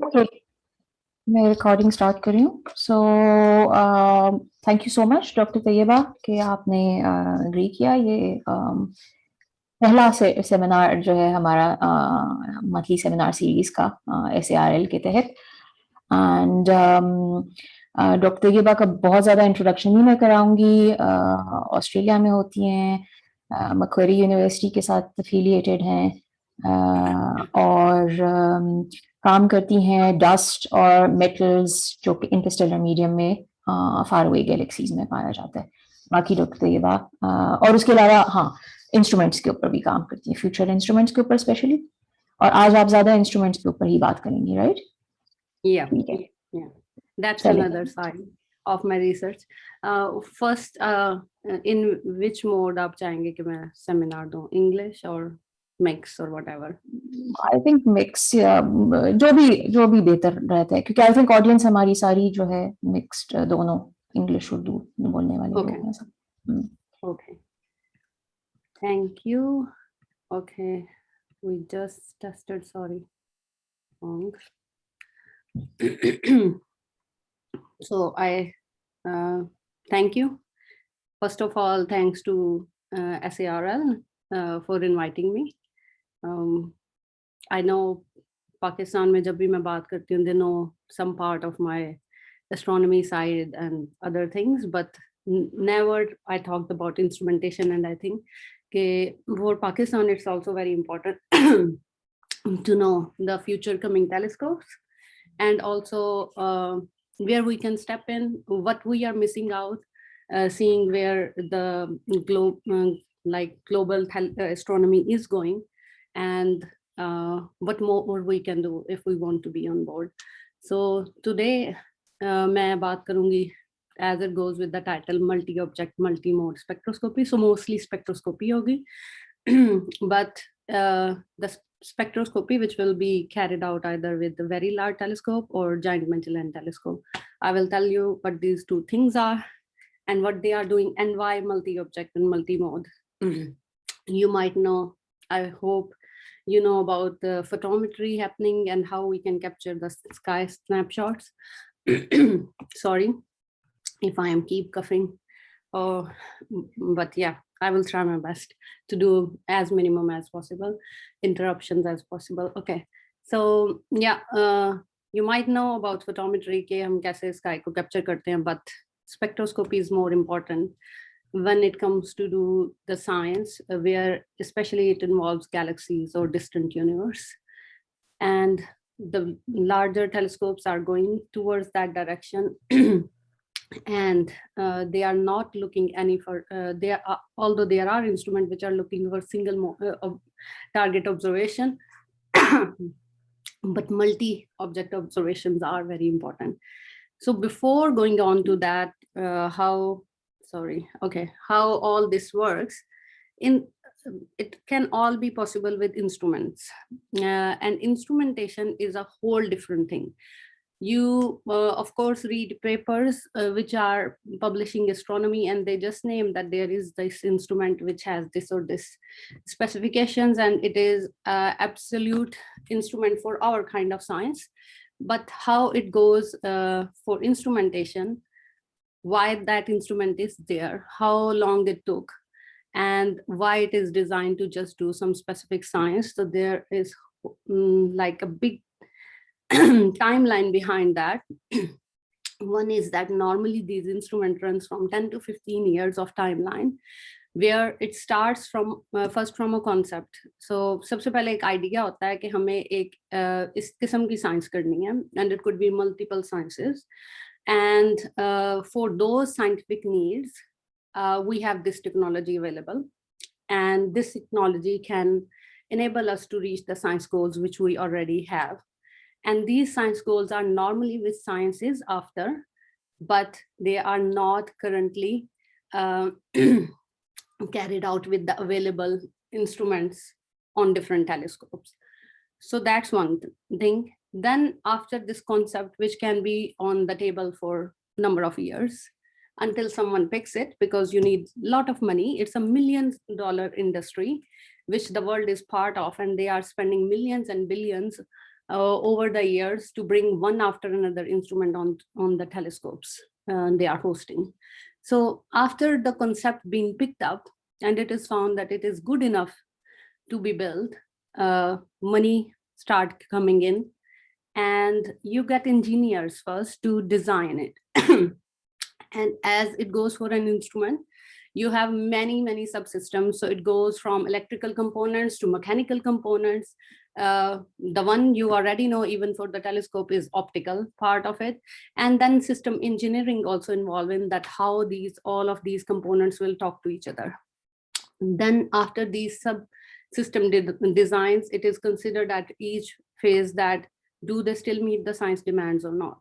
Okay, मैं recording start कर रही हूँ. So thank you so much doctor Tayyaba कि आपने एग्री किया. ये पहला सेमिनार जो है हमारा मंथली सेमिनार सीरीज का SARL के तहत. एंड डॉक्टर तैयबा का बहुत ज़्यादा इंट्रोडक्शन ही मैं कराऊंगी. ऑस्ट्रेलिया में होती हैं, मक्वारी यूनिवर्सिटी के साथ एफिलिएटेड हैं, और काम करती हैं डस्ट और मेटल्स जो कि इंटरस्टेलर मीडियम में फार अवे गैलेक्सीज में पाया जाता है. बाकी डॉक्टर तैयबा और उसके अलावा हाँ इंस्ट्रूमेंट्स के ऊपर भी काम करती हैं, फ्यूचर इंस्ट्रूमेंट्स के ऊपर स्पेशली. और आज आप ज्यादा इंस्ट्रूमेंट्स के ऊपर ही बात करेंगी, right? Yeah, yeah. That's another side of my research. First, in which mode आप चाहेंगे कि मैं सेमिनार दूं, English or mix or whatever? I think mix, जो भी बेहतर रहता है, क्योंकि I think audience हमारी सारी जो है mixed, दोनों English उर्दू बोलने वाले लोग हैं सब. Okay. Thank you. Okay, we just tested. Sorry. So I thank you. First of all, thanks to SARL for inviting me. I know Pakistan में जब भी मैं बात करती हूँ, they know some part of my astronomy side and other things, but never I talked about instrumentation. And I think for Pakistan, it's also very important to know the future coming telescopes, and also where we can step in, what we are missing out, seeing where the global astronomy is going, and what more we can do if we want to be on board. So today, मैं बात करूँगी as it goes with the title, multi-object, multi-mode spectroscopy. So mostly spectroscopy होगी, but the spectroscopy which will be carried out either with the very large telescope or giant Magellan telescope. I will tell you what these two things are and what they are doing and why multi-object and multi-mode. You might know, I hope you know about the photometry happening and how we can capture the sky snapshots. Sorry if I am keep coughing. But yeah, I will try my best to do as minimum as possible, interruptions as possible. Okay, so yeah, you might know about photometry कि हम कैसे sky को capture करते हैं, but spectroscopy is more important when it comes to do the science, where especially it involves galaxies or distant universe. And the larger telescopes are going towards that direction. And they are not looking any for although there are instruments which are looking for single target observation, but multi-object observations are very important. So before going on to that, how all this works, it can all be possible with instruments, and instrumentation is a whole different thing. You of course read papers which are publishing astronomy, and they just name that there is this instrument which has this or this specifications, and it is absolute instrument for our kind of science. But how it goes for instrumentation, why that instrument is there, how long it took, and why it is designed to just do some specific science. So there is like a big timeline behind that. One is that normally these instruments runs from 10 to 15 years of timeline, where it starts from first from a concept. So सबसे पहले एक idea होता है कि हमें एक इस किस्म की science करनी है, and it could be multiple sciences. And for those scientific needs, we have this technology available, and this technology can enable us to reach the science goals which we already have. And these science goals are normally with sciences after, but they are not currently carried out with the available instruments on different telescopes. So that's one thing. Then after this concept, which can be on the table for a number of years until someone picks it, because you need a lot of money. It's $1 million industry, which the world is part of, and they are spending millions and billions over the years to bring one after another instrument on the telescopes they are hosting. So after the concept being picked up, and it is found that it is good enough to be built, money start coming in, and you get engineers first to design it. And as it goes for an instrument, you have many subsystems. So it goes from electrical components to mechanical components. The one you already know, even for the telescope, is optical part of it. And then system engineering also involved in that, how all of these components will talk to each other. Then after these subsystem designs, it is considered at each phase that do they still meet the science demands or not.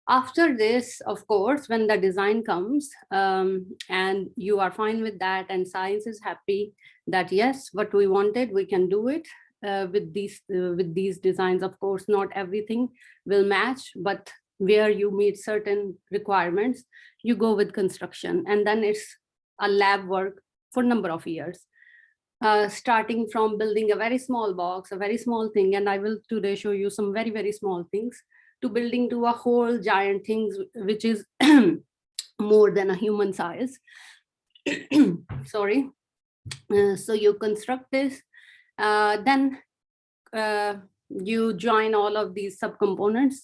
After this, of course, when the design comes and you are fine with that, and science is happy that yes, what we wanted, we can do it with these designs. Of course, not everything will match, but where you meet certain requirements, you go with construction, and then it's a lab work for a number of years. Starting from building a very small box, a very small thing, and I will today show you some very small things, to building to a whole giant things, which is more than a human size. Sorry. So you construct this, then you join all of these subcomponents,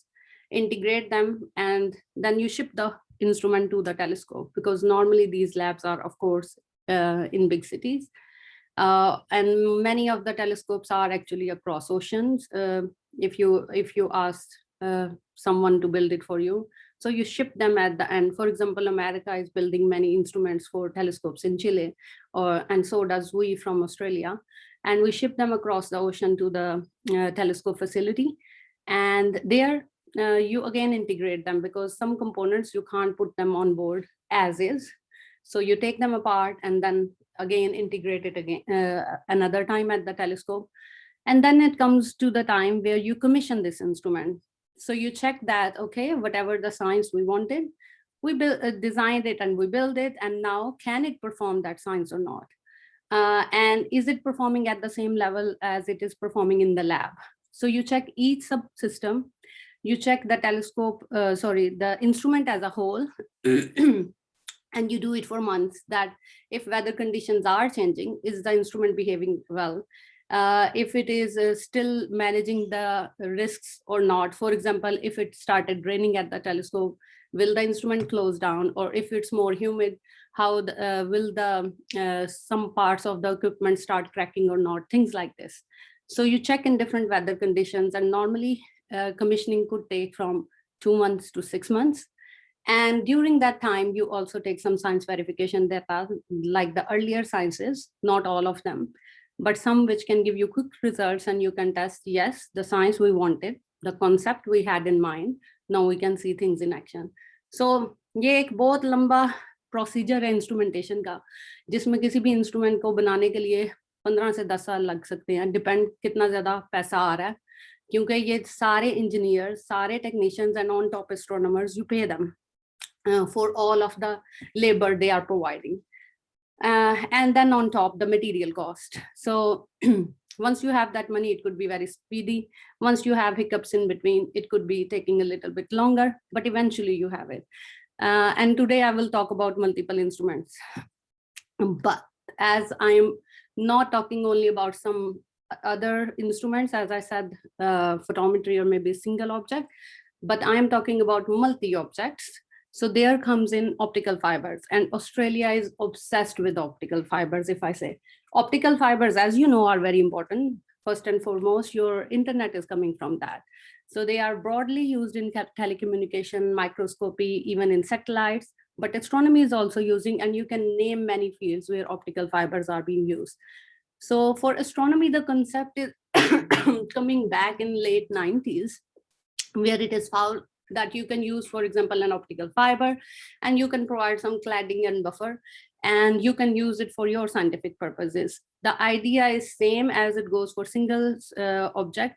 integrate them, and then you ship the instrument to the telescope, because normally these labs are, of course, in big cities. And many of the telescopes are actually across oceans. If you ask someone to build it for you, so you ship them at the end. For example, America is building many instruments for telescopes in Chile, and so does we from Australia, and we ship them across the ocean to the telescope facility. And there you again integrate them, because some components you can't put them on board as is. So you take them apart and then again integrate it again another time at the telescope. And then it comes to the time where you commission this instrument. So you check that, okay, whatever the science we wanted, we designed it and we build it, and now can it perform that science or not? And is it performing at the same level as it is performing in the lab? So you check each subsystem, you check the telescope, the instrument as a whole, and you do it for months, that if weather conditions are changing, is the instrument behaving well? If it is still managing the risks or not. For example, if it started raining at the telescope, will the instrument close down? Or if it's more humid, how will some parts of the equipment start cracking or not? Things like this. So you check in different weather conditions, and normally commissioning could take from 2 months to 6 months. And during that time, you also take some science verification data, like the earlier sciences, not all of them, but some which can give you quick results, and you can test, yes, the science we wanted, the concept we had in mind, now we can see things in action. So ये एक बहुत लंबा procedure है instrumentation का, जिसमें किसी भी instrument को बनाने के लिए 15 से 10 साल लग सकते हैं, डिपेंड कितना ज्यादा पैसा आ रहा है, क्योंकि ये सारे इंजीनियर्स, सारे technicians and on top astronomers, you pay them for all of the labor they are providing. And then on top, the material cost. So once you have that money, it could be very speedy. Once you have hiccups in between, it could be taking a little bit longer, but eventually you have it. And today I will talk about multiple instruments. But as I'm not talking only about some other instruments, as I said, photometry or maybe single object, but I am talking about multi-objects. So there comes in optical fibers, and Australia is obsessed with optical fibers. If I say optical fibers, as you know, are very important. First and foremost, your internet is coming from that. So they are broadly used in telecommunication, microscopy, even in satellites, but astronomy is also using, and you can name many fields where optical fibers are being used. So for astronomy, the concept is coming back in late 90s, where it is found that you can use, for example, an optical fiber, and you can provide some cladding and buffer, and you can use it for your scientific purposes. The idea is same as it goes for single object,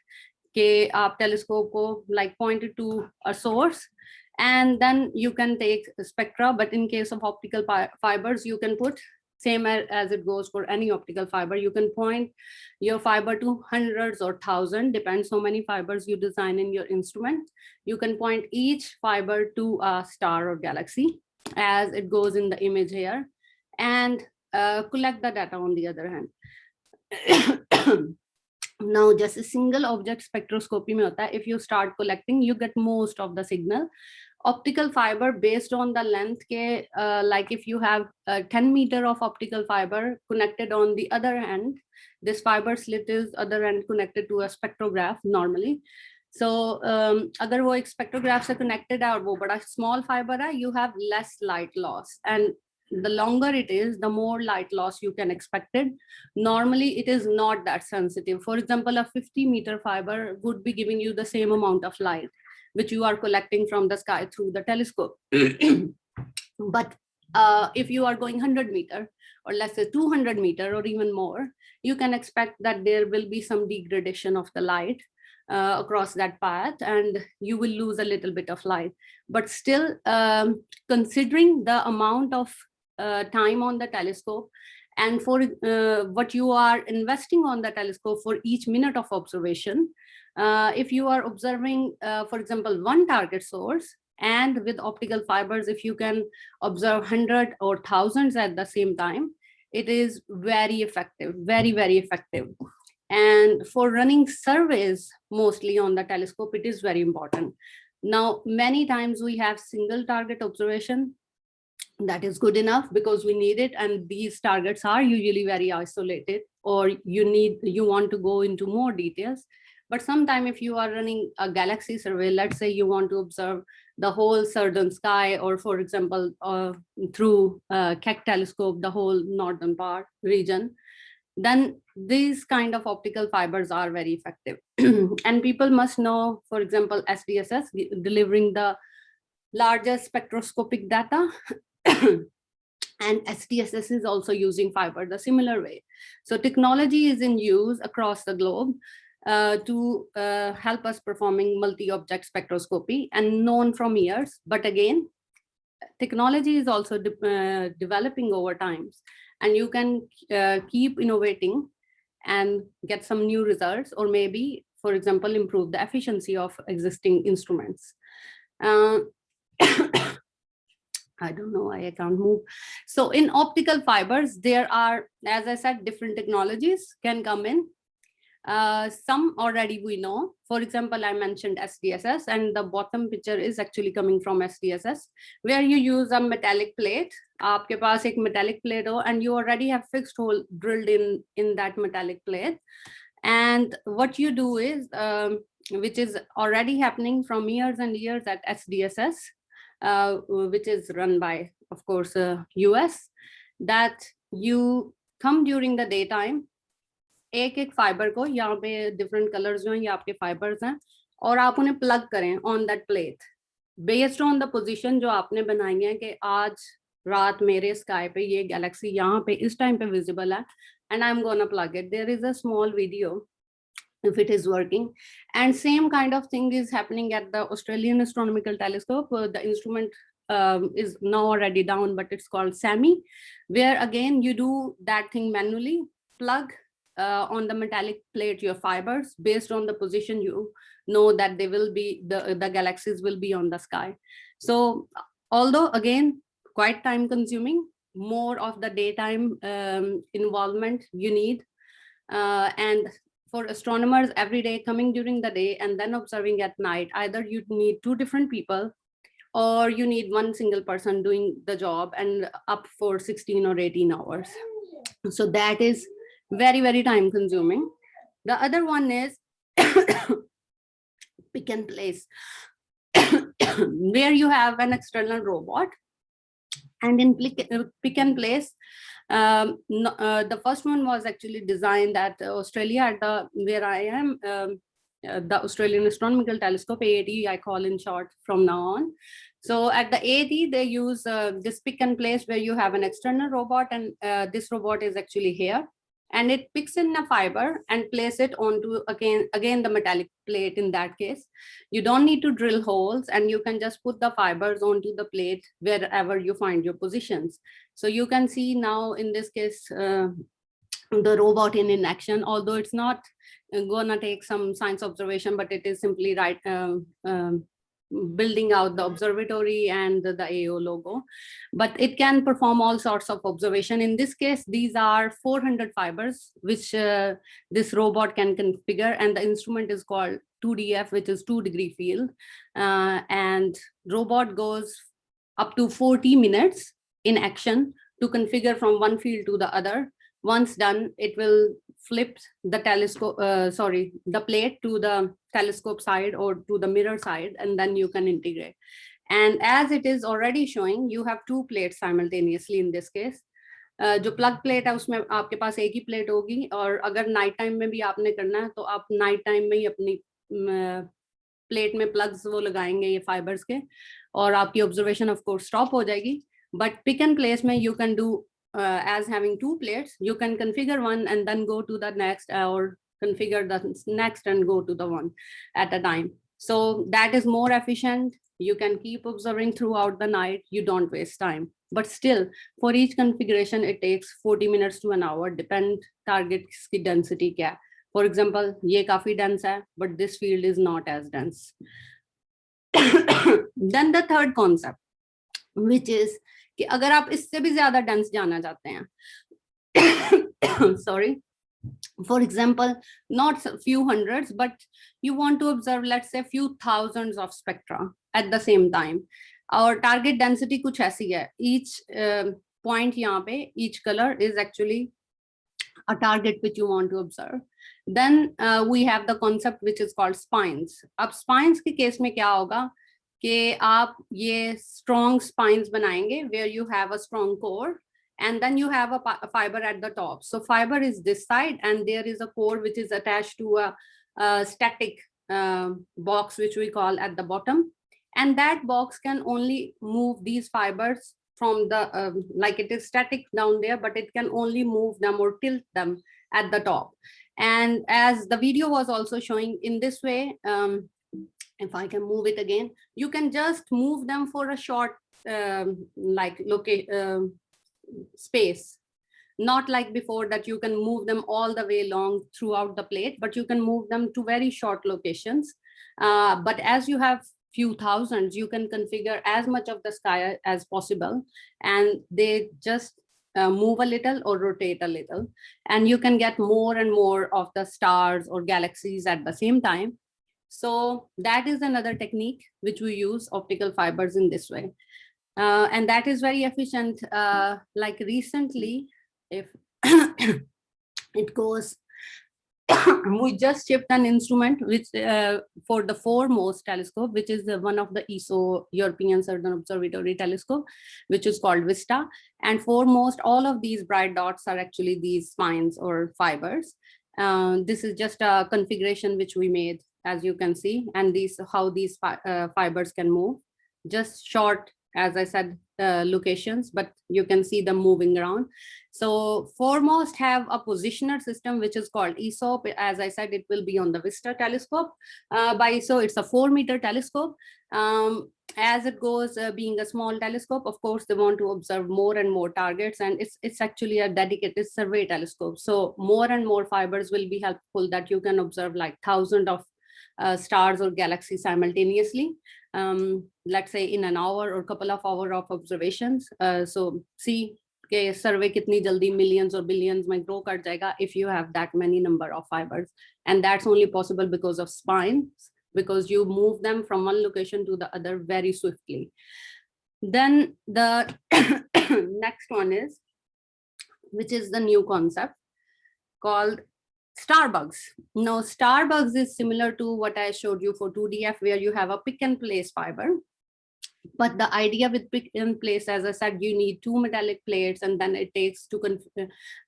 कि आप telescope को like pointed to a source, and then you can take spectra. But in case of optical fibers, you can put same as it goes for any optical fiber. You can point your fiber to hundreds or thousand, depends how many fibers you design in your instrument. You can point each fiber to a star or galaxy as it goes in the image here, and collect the data on the other hand. Now, just a single object spectroscopy mein hota hai, if you start collecting, you get most of the signal. Optical fiber, based on the length ke, like if you have 10 meter of optical fiber connected on the other end, this fiber slit is other end connected to a spectrograph normally. So agar wo ek spectrograph se connected hai aur wo bada small fiber hai, you have less light loss, and the longer it is, the more light loss you can expect it. Normally, it is not that sensitive. For example, a 50-meter fiber would be giving you the same amount of light which you are collecting from the sky through the telescope. But if you are going 100 meter, or let's say 200 meter or even more, you can expect that there will be some degradation of the light across that path, and you will lose a little bit of light. But still, considering the amount of time on the telescope, and for what you are investing on the telescope for each minute of observation, if you are observing, for example, one target source, and with optical fibers, if you can observe 100 or thousands at the same time, it is very effective, very, very effective. And for running surveys, mostly on the telescope, it is very important. Now, many times we have single target observation. That is good enough because we need it, and these targets are usually very isolated, or you want to go into more details. But sometime if you are running a galaxy survey, let's say you want to observe the whole southern sky, or for example, through Keck telescope, the whole northern part region, then these kind of optical fibers are very effective. And people must know, for example, SDSS delivering the largest spectroscopic data. And SDSS is also using fiber the similar way. So technology is in use across the globe to help us performing multi-object spectroscopy, and known from years. But again, technology is also developing over times, and you can keep innovating and get some new results, or maybe, for example, improve the efficiency of existing instruments. I don't know why I can't move. So in optical fibers, there are, as I said, different technologies can come in. Some already we know. For example, I mentioned SDSS, and the bottom picture is actually coming from SDSS, where you use a metallic plate. Aapke paas ek metallic plate ho, and you already have fixed hole drilled in that metallic plate. And what you do is, which is already happening from years and years at SDSS, which is run by, of course, US, that you come during the daytime, एक fibre को, यहाँ पे different colors जो हैं ये आपके fibers हैं, और आप उन्हें plug करें on that plate based on the position जो आपने बनाई है कि आज रात मेरे sky पे ये galaxy यहाँ पे इस time पे visible है, and I'm gonna plug it. There is a small video if it is working. And same kind of thing is happening at the Australian Astronomical Telescope. The instrument is now already down, but it's called SAMI, where again you do that thing manually, plug on the metallic plate your fibers based on the position you know that they will be, the galaxies will be on the sky. So although again quite time consuming, more of the daytime involvement you need, and for astronomers every day coming during the day and then observing at night, either you need two different people or you need one single person doing the job and up for 16 or 18 hours. So that is very, very time consuming. The other one is pick and place, where you have an external robot. And in pick and place, the first one was actually designed at Australia, at where I am, the Australian Astronomical Telescope, AAT, I call in short from now on. So at the AAT, they use this pick and place where you have an external robot, and this robot is actually here. And it picks in a fiber and place it onto, again the metallic plate in that case. You don't need to drill holes, and you can just put the fibers onto the plate wherever you find your positions. So you can see now in this case, the robot in action, although it's not gonna take some science observation, but it is simply building out the observatory and the AO logo, but it can perform all sorts of observation. In this case, these are 400 fibers, which this robot can configure, and the instrument is called 2DF, which is 2-degree field, and robot goes up to 40 minutes in action to configure from one field to the other. Once done, it will flip the telescope, the plate to the telescope side or to the mirror side, and then you can integrate. And as it is already showing, you have two plates simultaneously in this case. जो plug plate है उसमें आपके पास एक ही plate होगी, और अगर night time में भी आपने करना है तो आप नाइट टाइम में ही अपनी प्लेट में प्लग्स वो लगाएंगे ये फाइबर्स के, और आपकी ऑब्जर्वेशन ऑफ कोर्स स्टॉप हो जाएगी. बट पिक एंड प्लेस में you can do as having two plates, you can configure one and then go to the next, or configure the next and go to the one at a time. So that is more efficient. You can keep observing throughout the night. You don't waste time. But still, for each configuration, it takes 40 minutes to an hour, depend target की density क्या. For example, ये काफी dense है, but this field is not as dense. Then the third concept, which is कि अगर आप इससे भी ज्यादा डेंस जाना चाहते हैं, sorry, for example, not few hundreds, but you want to observe, let's say, few thousands of spectra at the same time. Our target density कुछ ऐसी है, each point यहाँ पे, each color is actually a target which you want to observe. Then we have the concept which is called spines. अब spines के case में क्या होगा कि आप ये strong spines बनाएंगे where you have a strong core, and then you have a fiber at the top. So fiber is this side, and there is a core which is attached to a static box, which we call at the bottom. And that box can only move these fibers from the, like it is static down there, but it can only move them or tilt them at the top. And as the video was also showing, in this way, if I can move it again, you can just move them for a short space, not like before that you can move them all the way long throughout the plate, but you can move them to very short locations. But as you have few thousands, you can configure as much of the sky as possible, and they just move a little or rotate a little, and you can get more and more of the stars or galaxies at the same time. So that is another technique which we use optical fibers in this way. And that is very efficient. Like recently, if it goes, we just shipped an instrument which for the foremost telescope, which is one of the ESO European Southern Observatory telescope, which is called VISTA. And foremost, all of these bright dots are actually these spines or fibers. This is just a configuration which we made, as you can see, and these how these fibers can move. Just short, as I said, locations, but you can see them moving around. So foremost have a positioner system which is called ESO. As I said, it will be on the VISTA telescope. By ESO, it's a 4-meter telescope. As it goes, being a small telescope, of course, they want to observe more and more targets, and it's actually a dedicated survey telescope. So more and more fibers will be helpful, that you can observe like thousands of stars or galaxies simultaneously, let's say in an hour or couple of hours of observations. So see कि सर्वे कितनी जल्दी millions or billions में grow कर जाएगा if you have that many number of fibers, and that's only possible because of spines, because you move them from one location to the other very swiftly. Then the next one is, which is the new concept called Starbugs. Now, Starbugs is similar to what I showed you for 2DF, where you have a pick and place fiber. But the idea with pick and place, as I said, you need 2 metallic plates, and then it takes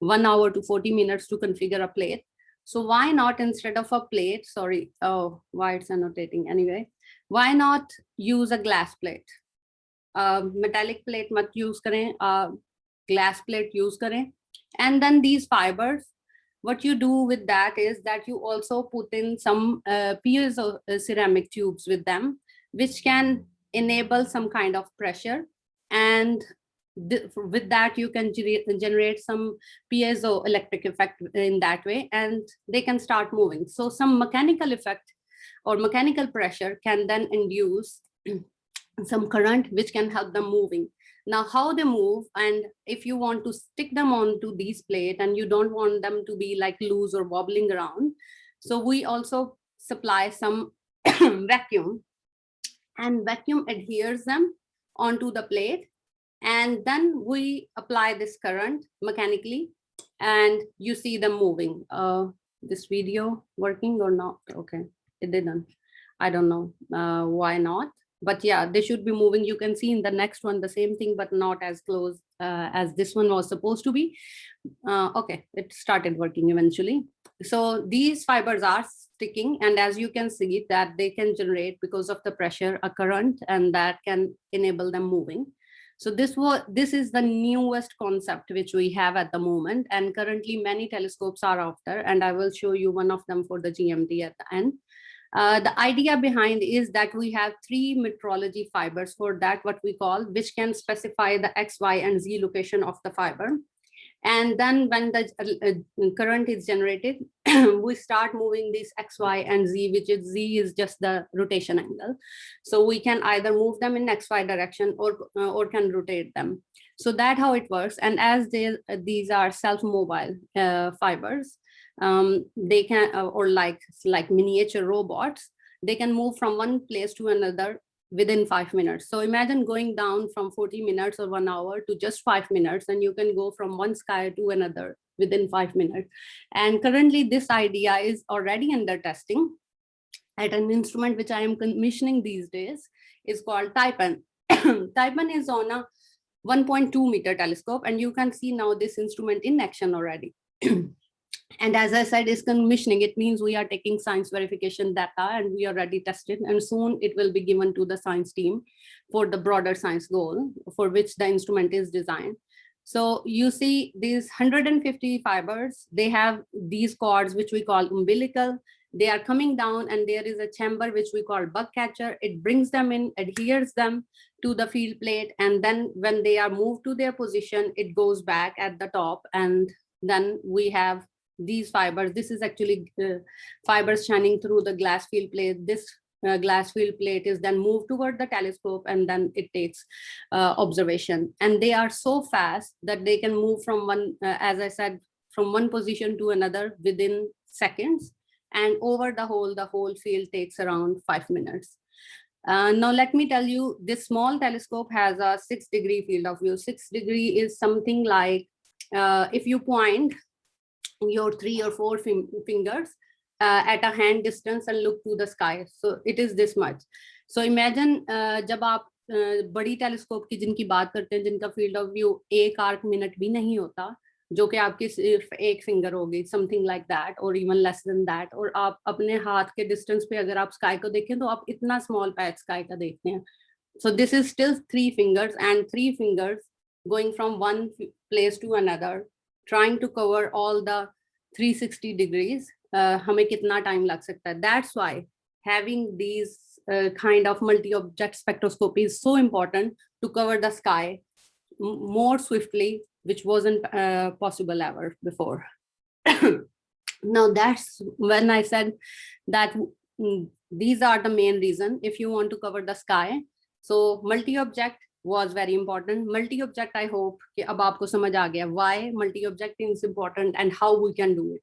1 hour to 40 minutes to configure a plate. So why not, instead of a plate, sorry, oh, why it's annotating anyway, why not use a glass plate? Metallic plate mat use kare, glass plate use kare. And then these fibers, what you do with that is that you also put in some piezo ceramic tubes with them, which can enable some kind of pressure, and with that you can generate some piezo electric effect in that way, and they can start moving. So some mechanical effect or mechanical pressure can then induce some current which can help them moving. Now, how they move, and if you want to stick them onto these plates and you don't want them to be like loose or wobbling around, so we also supply some vacuum, and vacuum adheres them onto the plate, and then we apply this current mechanically, and you see them moving. This video working or not? Okay, it didn't. I don't know why not. But yeah, they should be moving. You can see in the next one the same thing, but not as close as this one was supposed to be. Okay, it started working eventually. So these fibers are sticking, and as you can see that they can generate, because of the pressure, a current, and that can enable them moving. So this is the newest concept which we have at the moment, and currently many telescopes are after, and I will show you one of them for the GMT at the end. The idea behind is that we have 3 metrology fibers for that, what we call, which can specify the X, Y, and Z location of the fiber. And then when the current is generated, we start moving this X, Y, and Z, which is Z is just the rotation angle. So we can either move them in X, Y direction or can rotate them. So that's how it works. And as these are self-mobile fibers, they can, or like miniature robots, they can move from one place to another within 5 minutes. So imagine going down from 40 minutes or 1 hour to just 5 minutes, and you can go from one sky to another within 5 minutes. And currently this idea is already under testing at an instrument which I am commissioning these days, is called Tayyaba. Tayyaba is on a 1.2 meter telescope, and you can see now this instrument in action already. And as I said, is commissioning. It means we are taking science verification data, and we already tested, and soon it will be given to the science team for the broader science goal for which the instrument is designed. So you see these 150 fibers, they have these cords, which we call umbilical. They are coming down, and there is a chamber which we call bug catcher. It brings them in, adheres them to the field plate, and then when they are moved to their position, it goes back at the top, and then we have these fibers. This is actually fibers shining through the glass field plate. This glass field plate is then moved toward the telescope, and then it takes observation. And they are so fast that they can move from one, as I said, from one position to another within seconds. And over the whole field takes around 5 minutes. Now, let me tell you, this small telescope has a 6-degree field of view. 6 degree is something like, if you point your 3 or 4 fingers at a hand distance and look to the sky, so it is this much. So imagine जब आप बड़ी telescope की जिनकी बात करते हैं, जिनका field of view 1 arc minute भी नहीं होता, जो कि आपकी सिर्फ 1 फिंगर होगी, समथिंग लाइक दैट, और इवन लेस देन दैट, और आप अपने हाथ के डिस्टेंस पे अगर आप स्काई को देखें तो आप इतना स्मॉल पैच स्काई का देखते हैं. So this is still 3 fingers, and 3 fingers going from one place to another, trying to cover all the 360 degrees. हमें कितना time लग सकता है. That's why having these kind of multi-object spectroscopy is so important to cover the sky more swiftly, which wasn't possible ever before. Now that's when I said that these are the main reason if you want to cover the sky. So multi-object was very important. Multi-object, I hope कि अब आपको समझ आ गया why multi-object is important and how we can do it.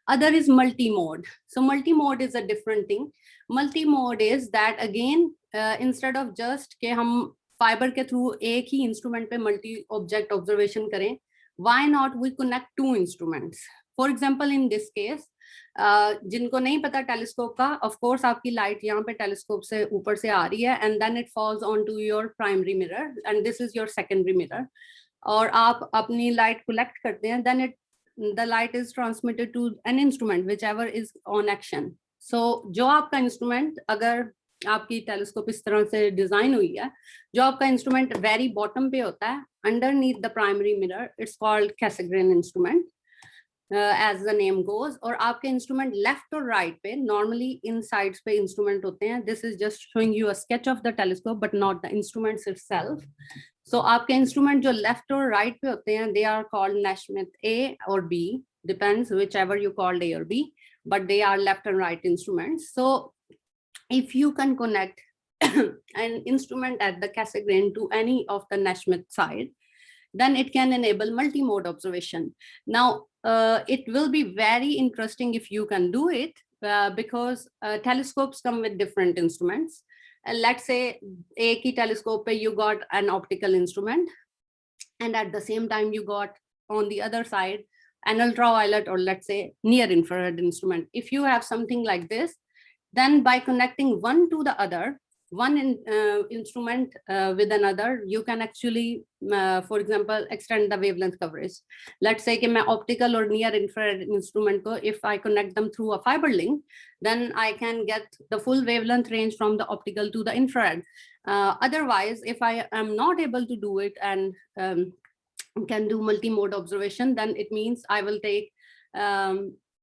Other is multi-mode. So multi-mode is a different thing. Multi-mode is that again, instead of just कि हम fiber के through एक ही instrument पे multi-object observation करें, why not we connect two instruments? For example, in this case, जिनको नहीं पता telescope का, ऑफ कोर्स आपकी लाइट यहाँ पे टेलीस्कोप से ऊपर से आ रही है and then it falls on to your primary mirror and this is your secondary mirror, और आप अपनी लाइट कलेक्ट करते हैं, then it the light is transmitted to an instrument whichever is on action. So जो आपका instrument, अगर आपकी telescope इस तरह से डिजाइन हुई है, जो आपका इंस्ट्रूमेंट वेरी बॉटम पे होता है underneath the primary mirror, it's called Cassegrain instrument as the name goes. और आपके इंस्ट्रूमेंट लेफ्ट और राइट पे, नॉर्मली इन साइड्स पे इंस्ट्रूमेंट होते हैं. This is just showing you a sketch of the telescope but not the instruments itself. सो आपके इंस्ट्रूमेंट जो लेफ्ट और राइट पे होते हैं, they are called Nasmyth A और B, depends whichever you called A or B, but they are left and right instruments. So if you can connect an instrument at the Cassegrain to any of the Nashmith side, then it can enable multi-mode observation. Now, it will be very interesting if you can do it, because telescopes come with different instruments. Let's say एक ही telescope पे you got an optical instrument, and at the same time you got on the other side an ultraviolet or let's say near infrared instrument. If you have something like this, then by connecting one to the other, one instrument with another, you can actually, for example, extend the wavelength coverage. Let's say कि मैं optical or near infrared instrument को, if I connect them through a fiber link, then I can get the full wavelength range from the optical to the infrared. Otherwise, if I am not able to do it and can do multi-mode observation, then it means I will take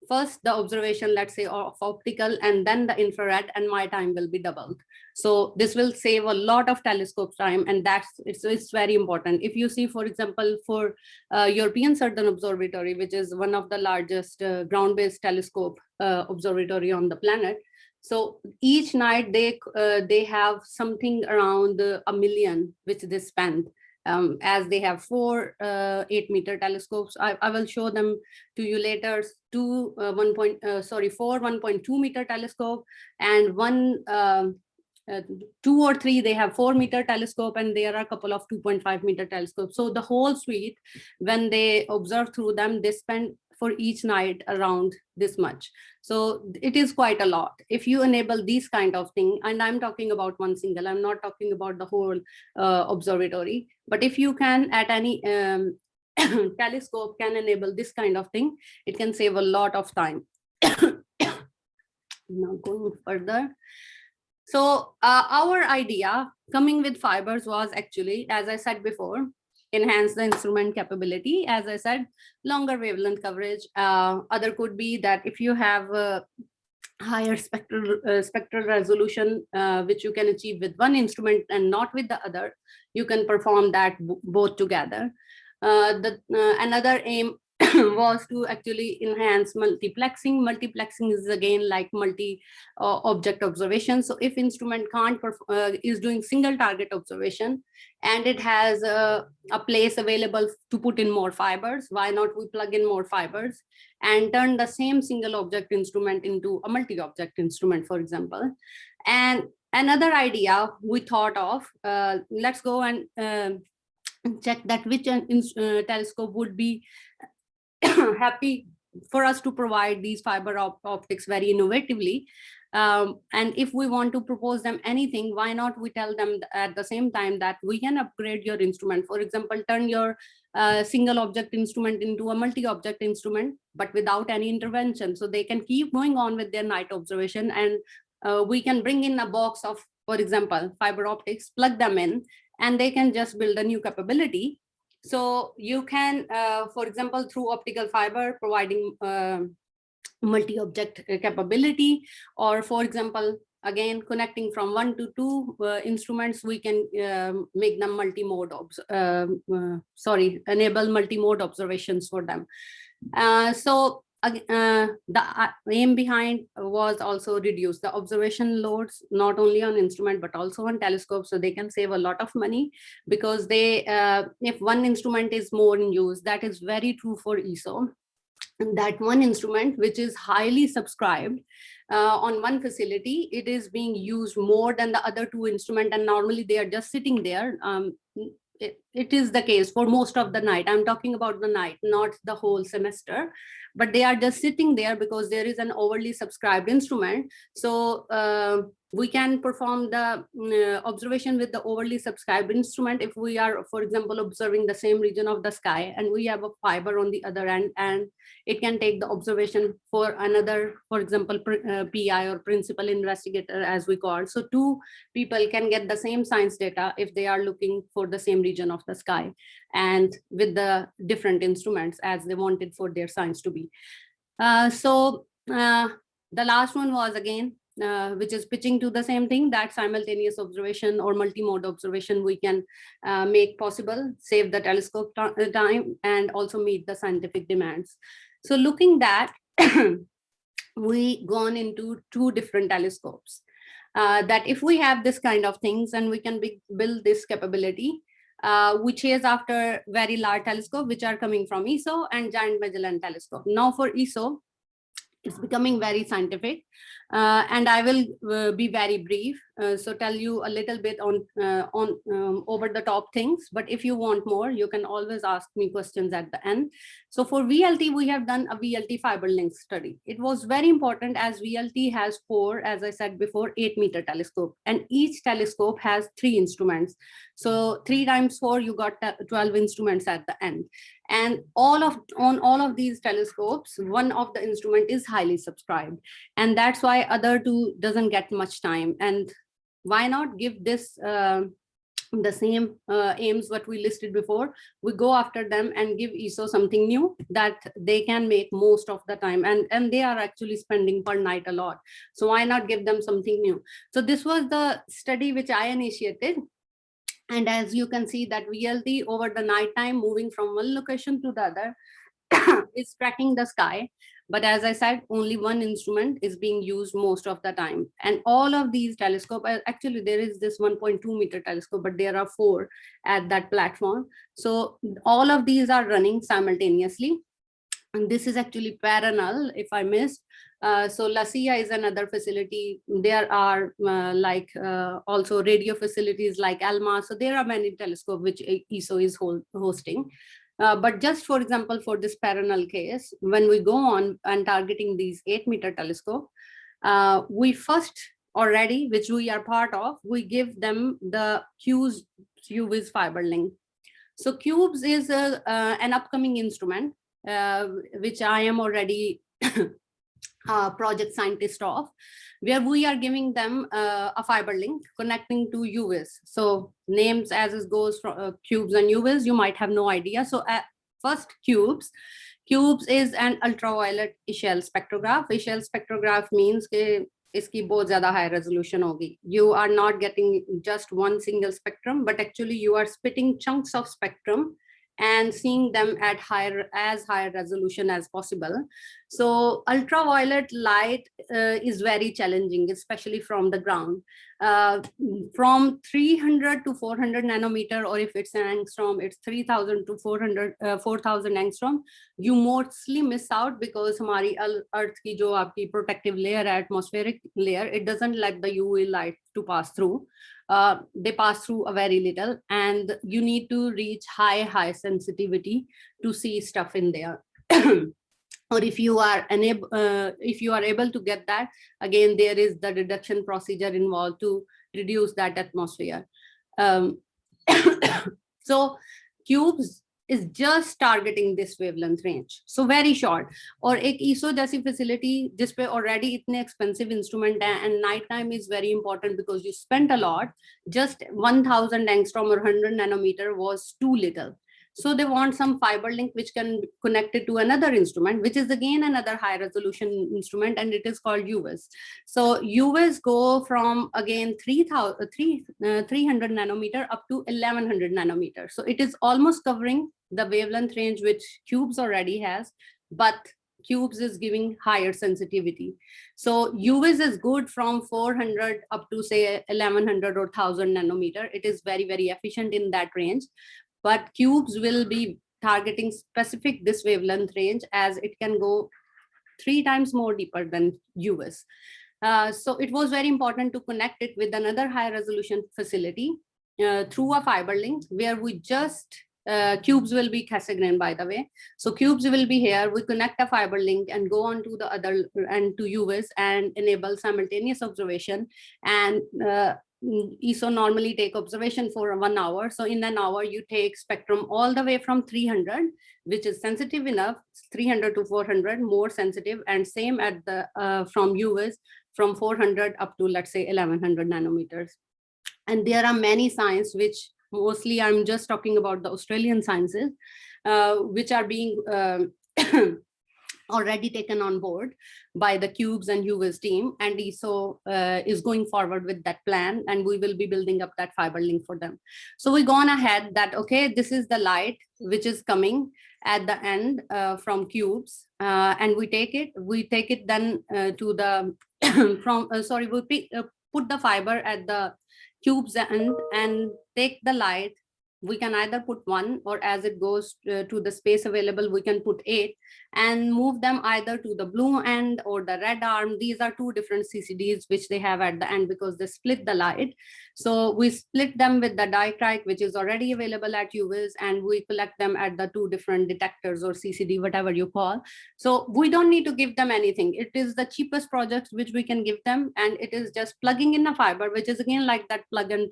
first the observation, let's say, of optical and then the infrared, and my time will be doubled. So this will save a lot of telescope time, and it's very important. If you see, for example, for European Southern Observatory, which is one of the largest ground-based telescope observatory on the planet, so each night they have something around 1 million which they spend. As they have 4 8-meter telescopes. I will show them to you later. 4 1.2-meter telescope, and 2 or 3 they have 4-meter telescope, and there are a couple of 2.5-meter telescopes. So the whole suite, when they observe through them, they spend for each night around this much. So it is quite a lot. If you enable these kind of thing, and I'm talking about one single, I'm not talking about the whole observatory, but if you can at any telescope can enable this kind of thing, it can save a lot of time. Now going further. So our idea coming with fibers was actually, as I said before, enhance the instrument capability. As I said, longer wavelength coverage. Other could be that if you have higher spectral resolution, which you can achieve with one instrument and not with the other, you can perform that both together. Another aim was to actually enhance multiplexing. Multiplexing is again like multi-object observation. So if instrument can't is doing single target observation and it has a place available to put in more fibers, why not we plug in more fibers and turn the same single object instrument into a multi-object instrument, for example. And another idea we thought of, let's go and check that which telescope would be happy for us to provide these fiber optics very innovatively. And if we want to propose them anything, why not we tell them at the same time that we can upgrade your instrument. For example, turn your single object instrument into a multi-object instrument, but without any intervention. So they can keep going on with their night observation, and we can bring in a box of, for example, fiber optics, plug them in, and they can just build a new capability. So you can, for example, through optical fiber, providing multi-object capability, or for example, again, connecting from 1 to 2 instruments, we can make them multi-mode, enable multi-mode observations for them. So the aim behind was also reduce the observation loads, not only on instrument, but also on telescope. So they can save a lot of money, because they, if one instrument is more in use, that is very true for ESO. That one instrument which is highly subscribed on one facility, it is being used more than the other two instruments, and normally they are just sitting there. It is the case for most of the night. I'm talking about the night, not the whole semester, but they are just sitting there because there is an overly subscribed instrument. So we can perform the observation with the overly subscribed instrument if we are, for example, observing the same region of the sky and we have a fiber on the other end, and it can take the observation for another, for example, PI or principal investigator as we call. So two people can get the same science data if they are looking for the same region of the sky and with the different instruments as they wanted for their science to be. The last one was again, which is pitching to the same thing, that simultaneous observation or multimode observation we can make possible, save the telescope time, and also meet the scientific demands. So looking that, we gone into two different telescopes. That if we have this kind of things and we can build this capability, we chase after very large telescope, which are coming from ESO and Giant Magellan telescope. Now for ESO, it's becoming very scientific, and I will be very brief. So tell you a little bit on over the top things, but if you want more, you can always ask me questions at the end. So for VLT, we have done a VLT fiber length study. It was very important as VLT has 4, as I said before, 8-meter telescope, and each telescope has 3 instruments. So 3 times 4, you got 12 instruments at the end. And on all of these telescopes, one of the instrument is highly subscribed, and that's why other 2 doesn't get much time. And why not give this the same aims what we listed before? We go after them and give ESO something new that they can make most of the time, and they are actually spending per night a lot. So why not give them something new? So this was the study which I initiated. And as you can see that VLT over the night time moving from one location to the other is tracking the sky. But as I said, only one instrument is being used most of the time. And all of these telescopes, actually there is this 1.2 meter telescope, but there are 4 at that platform. So all of these are running simultaneously. And this is actually parallel, if I missed. So La Silla is another facility. There are also radio facilities like ALMA. So there are many telescopes which ESO is hosting. But just for example, for this parallel case, when we go on and targeting these 8-meter telescope, we first already, which we are part of, we give them the QVIS fiber link. So QVIS is an upcoming instrument, which I am already project scientist of, where we are giving them a fiber link connecting to UVIS. So names as it goes from cubes and UVIS, you might have no idea. So first cubes is an ultraviolet Echelle spectrograph. Echelle spectrograph means that iski bahut zyada high resolution hogi. You are not getting just one single spectrum, but actually you are splitting chunks of spectrum and seeing them at as high resolution as possible. So ultraviolet light is very challenging, especially from the ground. From 300 to 400 nanometer, or if it's an angstrom, it's 3000 to 4000 angstrom. You mostly miss out because hamari earth ki jo aapki protective layer, atmospheric layer, it doesn't let the UV light to pass through. They pass through a very little, and you need to reach high sensitivity to see stuff in there. Or if you are able to get that, again there is the reduction procedure involved to reduce that atmosphere. So cubes is just targeting this wavelength range, so very short. Or एक ESO जैसी facility जिस पे already इतने expensive instrument है, and night time is very important because you spent a lot, just 1000 angstrom or 100 nanometer was too little. So they want some fiber link which can connect it to another instrument, which is again another high resolution instrument, and it is called UVIS. So UVIS go from again 300 nanometer up to 1100 nanometer. So it is almost covering the wavelength range which cubes already has, but cubes is giving higher sensitivity. So UVs is good from 400 up to say 1100 or 1000 nanometer. It is very, very efficient in that range. But cubes will be targeting specific this wavelength range, as it can go 3 times more deeper than UVs. So it was very important to connect it with another high resolution facility through a fiber link, where we just cubes will be Cassegrain, by the way. So cubes will be here. We connect a fiber link and go on to the other and to UVs and enable simultaneous observation. And ESO normally take observation for 1 hour. So in an hour, you take spectrum all the way from 300, which is sensitive enough, 300 to 400, more sensitive, and same at the from UVs from 400 up to, let's say, 1100 nanometers. And there are many science, which mostly I'm just talking about the Australian sciences, which are being already taken on board by the cubes and UVs team, and ESO is going forward with that plan, and we will be building up that fiber link for them. So we've gone ahead that, okay, this is the light which is coming at the end from cubes, and we take it then to the we put the fiber at the cubes end and take the light. We can either put 1, or as it goes to the space available, we can put 8 and move them either to the blue end or the red arm. These are 2 different CCDs which they have at the end, because they split the light. So we split them with the dicrite, which is already available at UVs, and we collect them at the 2 different detectors or CCD, whatever you call. So we don't need to give them anything. It is the cheapest project which we can give them, and it is just plugging in a fiber, which is again like that plug and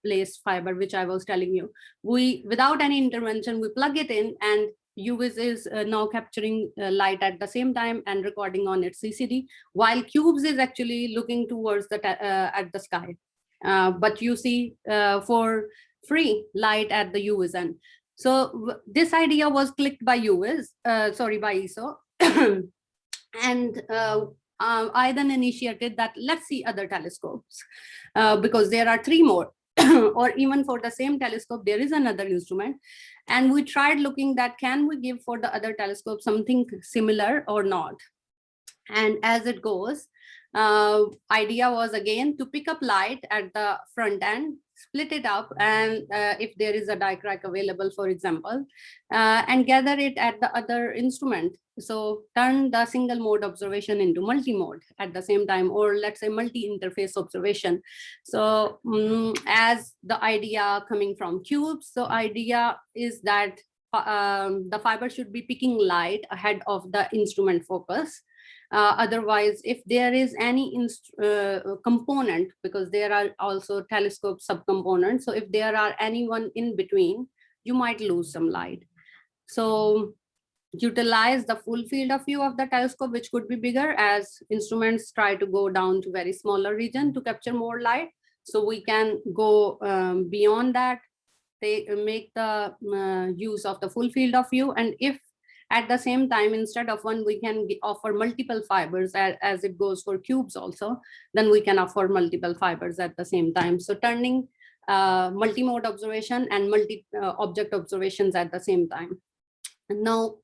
place fiber which I was telling you. We, without any intervention, we plug it in, and UVs is now capturing light at the same time and recording on its CCD, while cubes is actually looking towards the at the sky. But you see for free light at the UVs end. So this idea was clicked by UVs, by ESO. And I then initiated that, let's see other telescopes, because there are 3 more. Or even for the same telescope, there is another instrument. And we tried looking that, can we give for the other telescope something similar or not? And as it goes, idea was again to pick up light at the front end, split it up, and if there is a dicrite available, for example, and gather it at the other instrument. So turn the single mode observation into multi-mode at the same time, or let's say multi-interface observation. So as the idea coming from cubes, so idea is that the fiber should be picking light ahead of the instrument focus. Otherwise, if there is any component, because there are also telescope subcomponents, so if there are anyone in between, you might lose some light. So utilize the full field of view of the telescope, which could be bigger, as instruments try to go down to very smaller region to capture more light. So we can go beyond that. They make the use of the full field of view, and if at the same time, instead of 1, we can offer multiple fibers, as it goes for cubes also, then we can offer multiple fibers at the same time. So turning multi-mode observation and multi-object observations at the same time. Now,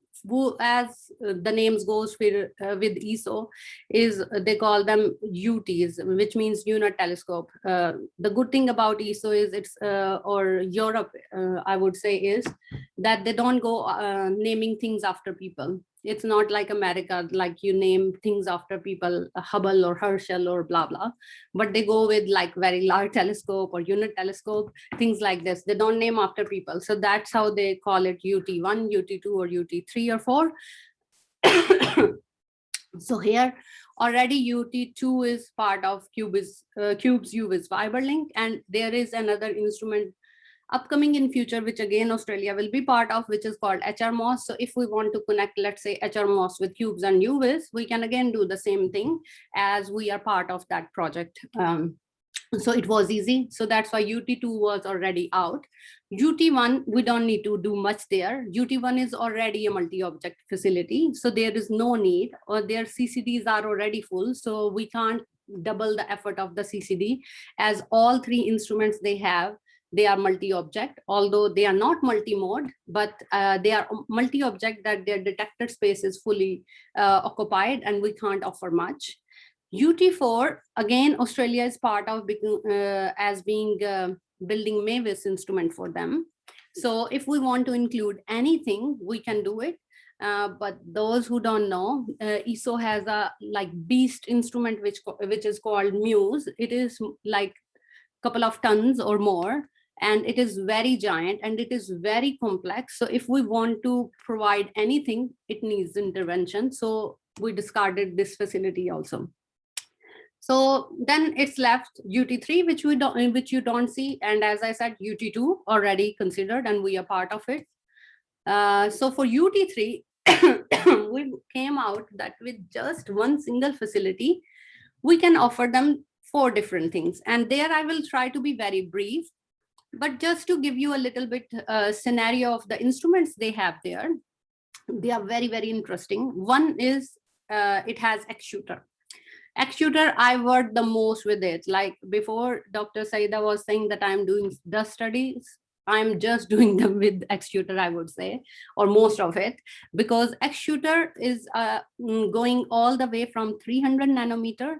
as the names goes with ESO, is they call them UTs, which means unit telescope. The good thing about ESO is it's or Europe, I would say, is that they don't go naming things after people. It's not like America, like you name things after people, Hubble or Herschel or blah, blah. But they go with like very large telescope or unit telescope, things like this. They don't name after people. So that's how they call it UT1, UT2, or UT3 or 4. So here already UT2 is part of Cube's UVs fiber link. And there is another instrument upcoming in future, which again Australia will be part of, which is called HRMOS. So if we want to connect, let's say, HRMOS with cubes and UVs, we can again do the same thing, as we are part of that project. So it was easy. So that's why UT2 was already out. UT1, we don't need to do much there. UT1 is already a multi-object facility, so there is no need, or their CCDs are already full, so we can't double the effort of the CCD, as all 3 instruments they have they are multi-object, although they are not multi-mode, but they are multi-object that their detected space is fully occupied and we can't offer much. UT4, again, Australia is part of as being building MAVIS instrument for them. So if we want to include anything, we can do it. But those who don't know, ESO has a like beast instrument which is called Muse. It is like a couple of tons or more, and it is very giant and it is very complex. So if we want to provide anything, it needs intervention. So we discarded this facility also. So then it's left UT3, which you don't see, and as I said, UT2 already considered, and we are part of it. So for UT3, we came out that with just one single facility, we can offer them 4 different things. And there I will try to be very brief, but just to give you a little bit scenario of the instruments they have there, they are very, very interesting. One is it has X-shooter. X-shooter, I worked the most with it. Like before, Dr. Saida was saying that I'm doing dust studies. I'm just doing them with X-shooter, I would say, or most of it, because X-shooter is going all the way from 300 nanometer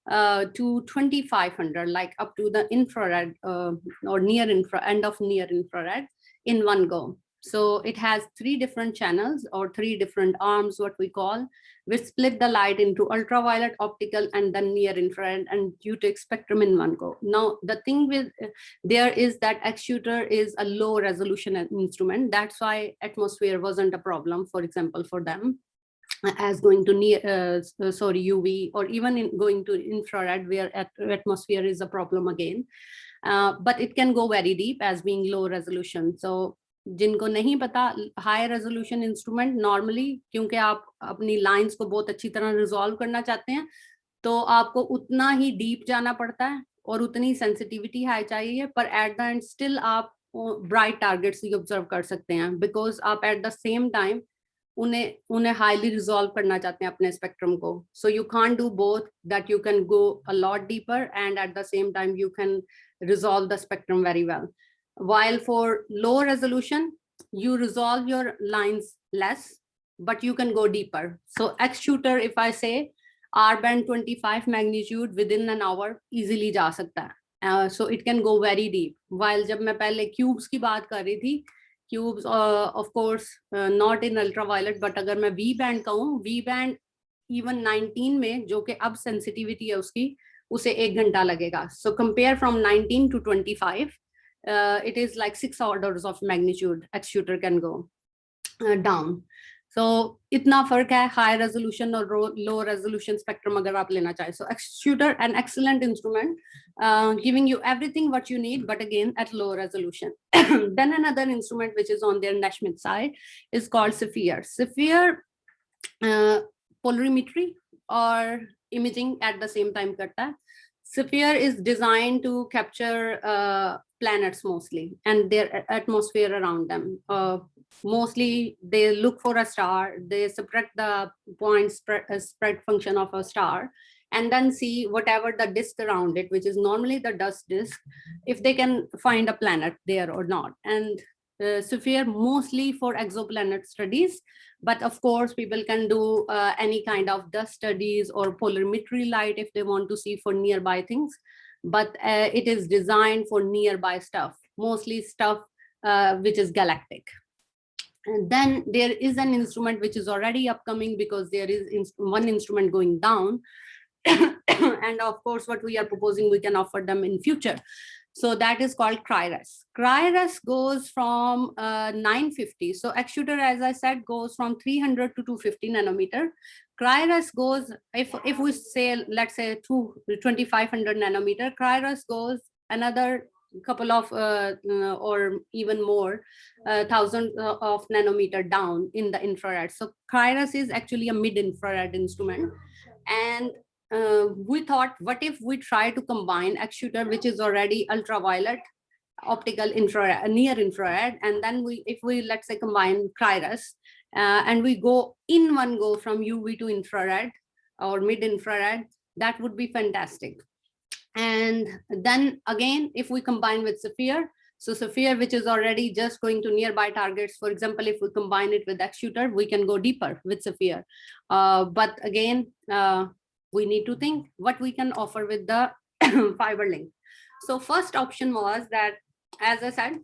to 2500, like up to the infrared or near infrared, end of near infrared in one go. So it has 3 different channels or 3 different arms, what we call, which split the light into ultraviolet, optical, and then near infrared, and you take spectrum in one go. Now, the thing with there is that X-shooter is a low resolution instrument. That's why atmosphere wasn't a problem, for example, for them, as going to near, UV, or even going to infrared, where atmosphere is a problem again. But it can go very deep as being low resolution. So जिनको नहीं पता, high resolution instrument normally, क्योंकि आप अपनी lines को बहुत अच्छी तरह रिजॉल्व करना चाहते हैं, तो आपको उतना ही डीप जाना पड़ता है और उतनी सेंसिटिविटी हाई चाहिए, पर एट द एंड स्टिल आप ब्राइट टारगेट्स ही ऑब्जर्व कर सकते हैं, बिकॉज आप एट द सेम टाइम उन्हें हाईली रिजॉल्व करना चाहते हैं अपने स्पेक्ट्रम को. So you can't do both, that you can go a lot deeper and at the same time you can resolve the spectrum very well. While for low resolution, you resolve your lines less, but you can go deeper. So X-shooter, if I say R-band 25 magnitude within an hour, easily जा सकता है. So it can go very deep. While जब मैं पहले cubes की बात कर रही थी, cubes of course not in ultraviolet, but अगर मैं V-band कहूँ, V-band even 19 में, जो कि अब sensitivity है उसकी, उसे 1 घंटा लगेगा. So compare from 19 to 25, it is like 6 orders of magnitude X-shooter can go down. So itna fark hai high resolution or low resolution spectrum agar aap lena chahe. So X-shooter, an excellent instrument, giving you everything what you need, but again at low resolution. Then another instrument which is on their Naismith side is called Sphere. Sphere polarimetry or imaging at the same time karta hai. Sphere is designed to capture planets mostly and their atmosphere around them. Mostly they look for a star, they subtract the point spread function of a star, and then see whatever the disk around it, which is normally the dust disk, if they can find a planet there or not. And Sphere mostly for exoplanet studies, but of course people can do any kind of dust studies or polarimetry light if they want to see for nearby things, but it is designed for nearby stuff, mostly stuff which is galactic. And then there is an instrument which is already upcoming, because there is one instrument going down. And of course what we are proposing, we can offer them in future. So that is called CRIRAS. CRIRAS goes from 950. So X-shooter, as I said, goes from 300 to 250 nanometer. CRIRAS goes, if we say, let's say 2500 nanometer, CRIRAS goes another couple of or even more thousands of nanometer down in the infrared. So CRIRAS is actually a mid-infrared instrument. And we thought, what if we try to combine X-shooter, which is already ultraviolet, optical, infrared, near infrared, and then if we let's say combine CRIRAS and we go in one go from UV to infrared or mid-infrared, that would be fantastic. And then again, if we combine with Sphere, So sphere, which is already just going to nearby targets, for example, if we combine it with X-shooter, we can go deeper with sphere. But again, we need to think what we can offer with the fiber link. So first option was that, as I said,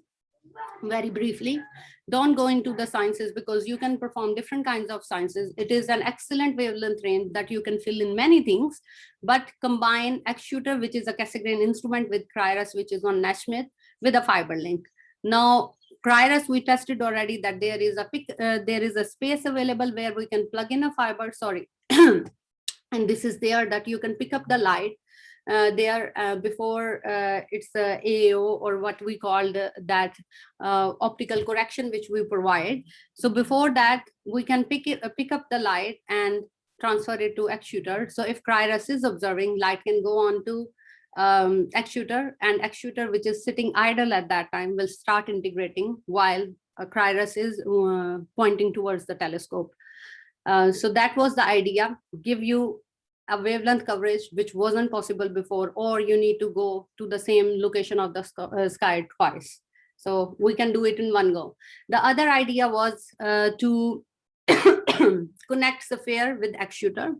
very briefly, don't go into the sciences because you can perform different kinds of sciences. It is an excellent wavelength range that you can fill in many things, but combine X-shooter, which is a Cassegrain instrument, with Criris, which is on Naismith, with a fiber link. Now, Criris, we tested already that there is a space available where we can plug in a fiber, sorry. And this is there that you can pick up the light before it's AAO, or what we called that optical correction, which we provide. So before that, we can pick up the light and transfer it to X-shooter. So if Criris is observing, light can go on to X-shooter, and X-shooter, which is sitting idle at that time, will start integrating while Criris is pointing towards the telescope. So that was the idea, give you a wavelength coverage which wasn't possible before, or you need to go to the same location of the sky twice. So we can do it in one go. The other idea was to connect sphere with X-shooter,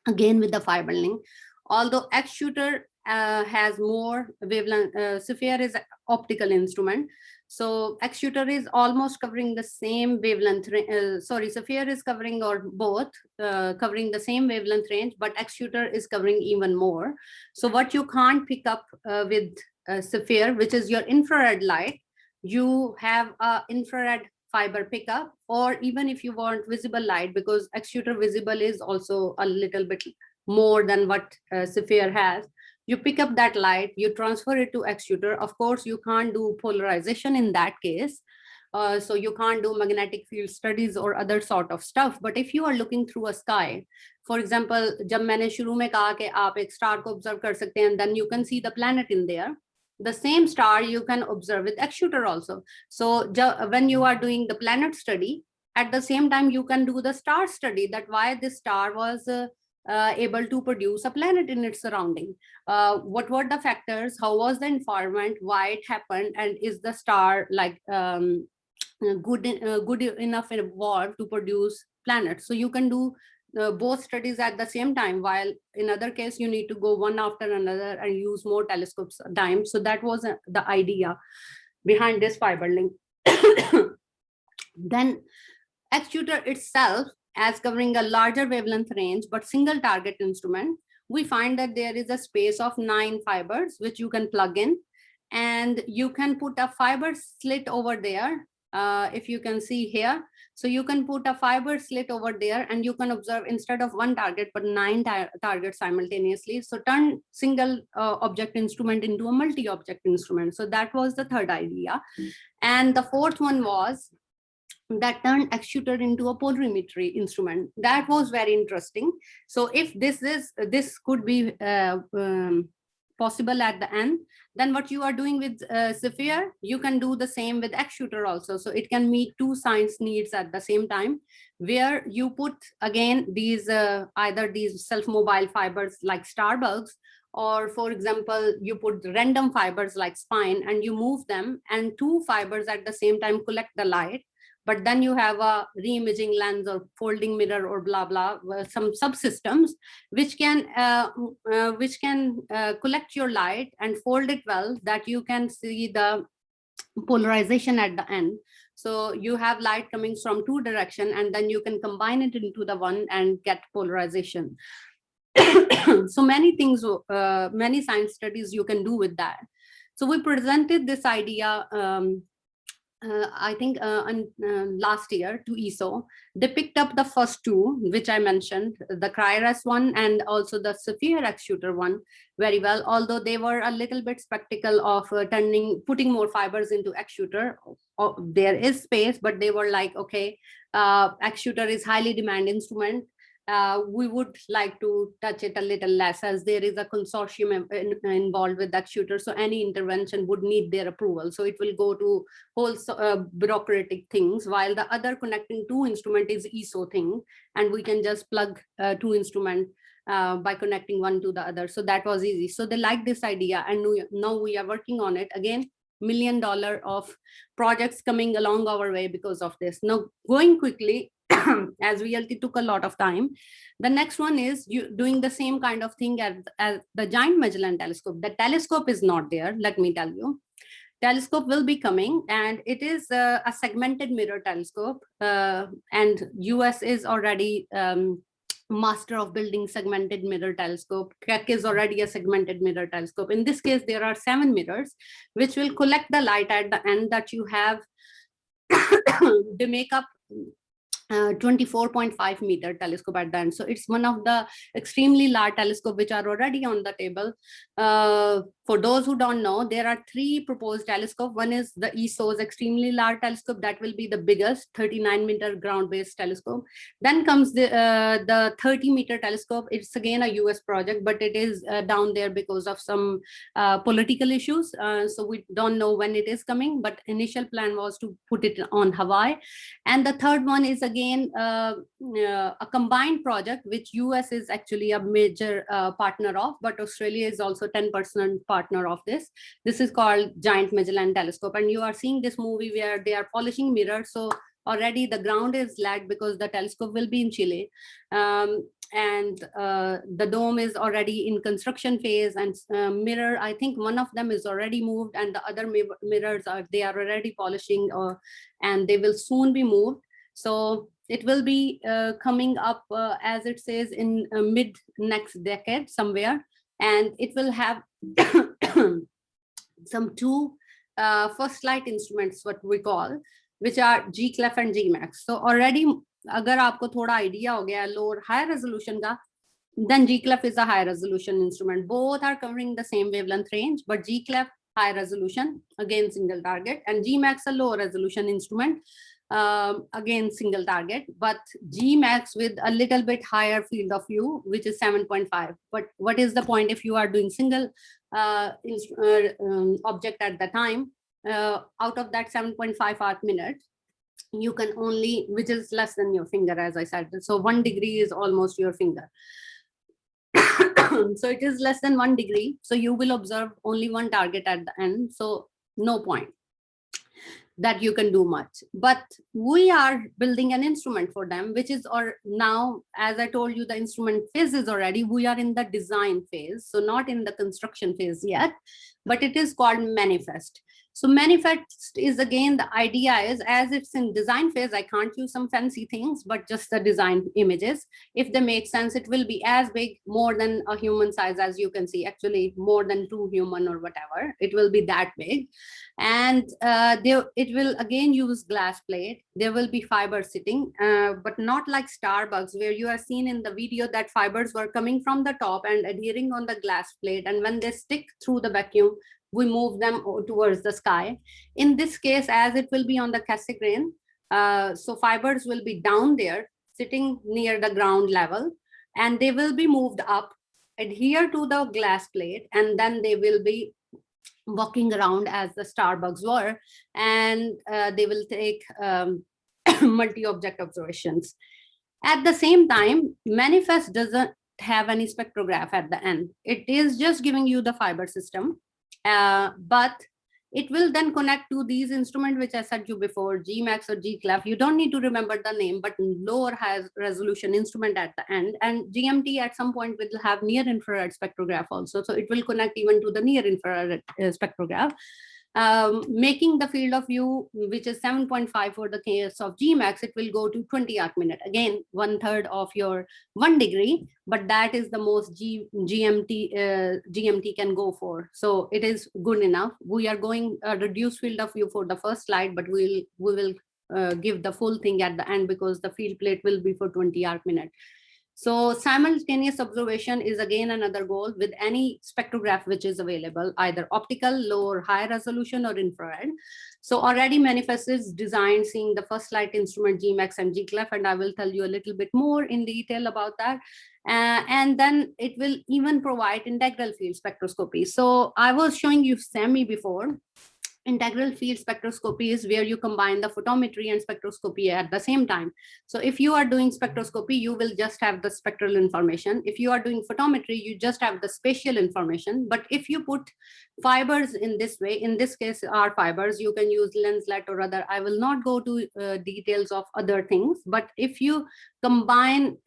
again with the fiber link. Although X-shooter has more wavelength, sphere is optical instrument. So X-shooter is almost covering the same wavelength, sphere is covering, or both, covering the same wavelength range, but X-shooter is covering even more. So what you can't pick up with sphere, which is your infrared light, you have a infrared fiber pickup, or even if you want visible light, because X-shooter visible is also a little bit more than what sphere has. You pick up that light, you transfer it to X-shooter. Of course, you can't do polarization in that case. So you can't do magnetic field studies or other sort of stuff. But if you are looking through a sky, for example, जब मैंने शुरू में कहा कि आप एक star को observe कर सकते हैं, then you can see the planet in there. The same star you can observe with X-shooter also. So when you are doing the planet study, at the same time, you can do the star study, that why this star was able to produce a planet in its surrounding. What were the factors? How was the environment? Why it happened? And is the star like good enough evolved to produce planets? So you can do both studies at the same time, while in other case you need to go one after another and use more telescopes time. So that was the idea behind this fiber link. Then X-shooter itself, as covering a larger wavelength range but single target instrument, we find that there is a space of 9 fibers which you can plug in, and you can put a fiber slit over there. If you can see here, so you can put a fiber slit over there, and you can observe instead of one target but 9 targets simultaneously. So turn single object instrument into a multi-object instrument. So that was the third idea. And the fourth one was that turned X-shooter into a polarimetry instrument. That was very interesting. So if this could be possible at the end, then what you are doing with sphere, you can do the same with X-shooter also. So it can meet two science needs at the same time, where you put again these either these self-mobile fibers like Starbugs, or for example, you put random fibers like spine and you move them, and two fibers at the same time collect the light. But then you have a re-imaging lens or folding mirror or blah blah, some subsystems which can collect your light and fold it well, that you can see the polarization at the end. So you have light coming from two directions, and then you can combine it into the one and get polarization. So many things, many science studies you can do with that. So we presented this idea I think last year to ESO. They picked up the first two, which I mentioned, the Criris one and also the sphere X-shooter one, very well, although they were a little bit skeptical of putting more fibers into X-shooter. There is space, but they were like, okay, X-shooter is highly demand instrument. We would like to touch it a little less, as there is a consortium involved with that shooter. So any intervention would need their approval. So it will go to whole bureaucratic things, while the other connecting two instrument is ESO thing. And we can just plug two instrument by connecting one to the other. So that was easy. So they liked this idea, and now we are working on it. Again, million of projects coming along our way because of this. Now, going quickly, as VLT took a lot of time, the next one is you doing the same kind of thing as the Giant Magellan Telescope. The telescope is not there, let me tell you. Telescope will be coming, and it is a segmented mirror telescope, and US is already master of building segmented mirror telescope. Keck is already a segmented mirror telescope. In this case, there are 7 mirrors which will collect the light at the end that you have. They make up 24.5 meter telescope at the end. So it's one of the extremely large telescope which are already on the table. For those who don't know, there are 3 proposed telescope. One is the ESO's extremely large telescope, that will be the biggest 39 meter ground-based telescope. Then comes the 30 meter telescope. It's again a US project, but it is down there because of some political issues. So we don't know when it is coming, but initial plan was to put it on Hawaii. And the third one is again a combined project, which US is actually a major partner of, but Australia is also 10% partner of this. This is called Giant Magellan Telescope. And you are seeing this movie where they are polishing mirrors. So already the ground is lagged because the telescope will be in Chile. And the dome is already in construction phase, and mirror, I think one of them is already moved, and the other mirrors they are already polishing, and they will soon be moved. So it will be coming up, as it says, in mid next decade somewhere, and it will have some 2 first light instruments, what we call, which are G-clef and G-max. So already, agar aapko thoda idea ho gaya low or high resolution ka, then G-clef is a high resolution instrument. Both are covering the same wavelength range, but G-clef high resolution, again single target, and G-max a low resolution instrument, again single target, but G-max with a little bit higher field of view, which is 7.5. But what is the point if you are doing single object at the time? Out of that 7.5 arc minute, you can only, which is less than your finger, as I said. So 1 degree is almost your finger. So it is less than 1 degree. So you will observe only 1 target at the end. So no point that you can do much. But we are building an instrument for them, which is, or now, as I told you, the instrument phase is already, we are in the design phase. So not in the construction phase yet, but it is called manifest. So manifest is, again, the idea is, as it's in design phase, I can't use some fancy things, but just the design images. If they make sense, it will be as big, more than a human size, as you can see, actually more than 2 human or whatever. It will be that big. And it will again use glass plate. There will be fibers sitting, but not like Starbugs, where you are seen in the video that fibers were coming from the top and adhering on the glass plate. And when they stick through the vacuum, we move them towards the sky. In this case, as it will be on the Cassegrain, so fibers will be down there, sitting near the ground level, and they will be moved up, adhere to the glass plate, and then they will be walking around as the Starbugs were, and they will take multi-object observations. At the same time, manifest doesn't have any spectrograph at the end. It is just giving you the fiber system. But it will then connect to these instruments, which I said you before, G-max or G-clef. You don't need to remember the name, but lower high resolution instrument at the end. And GMT at some point will have near infrared spectrograph also. So it will connect even to the near infrared spectrograph. Making the field of view, which is 7.5 for the case of G-max, it will go to 20 arc minute. Again, 1/3 of your 1 degree, but that is the most GMT can go for. So it is good enough. We are going a reduced field of view for the first slide, but we will give the full thing at the end, because the field plate will be for 20 arc minute. So simultaneous observation is again another goal with any spectrograph which is available, either optical, low or high resolution, or infrared. So already manifest is designed seeing the first light instrument G-max and G-clef, and I will tell you a little bit more in detail about that. And then it will even provide integral field spectroscopy. So I was showing you SEMI before. Integral field spectroscopy is where you combine the photometry and spectroscopy at the same time. So if you are doing spectroscopy, you will just have the spectral information. If you are doing photometry, you just have the spatial information. But if you put fibers in this way, in this case are fibers, you can use lenslet or other. I will not go to details of other things, but if you combine,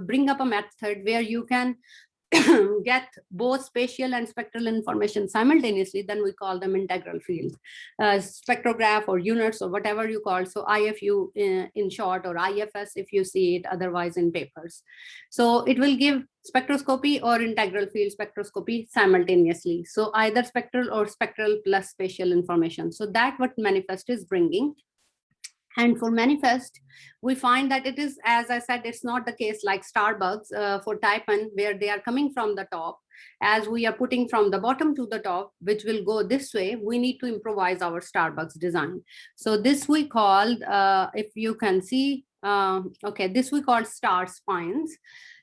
bring up a method where you can get both spatial and spectral information simultaneously, then we call them integral fields, spectrograph or units or whatever you call. So IFU in short, or IFS if you see it otherwise in papers. So it will give spectroscopy or integral field spectroscopy simultaneously. So either spectral or spectral plus spatial information. So that what manifest is bringing. And for manifest, we find that it is, as I said, it's not the case like Starbugs for Taipan, where they are coming from the top. As we are putting from the bottom to the top, which will go this way, we need to improvise our Starbugs design. So this we called, if you can see, okay, this we call star spines.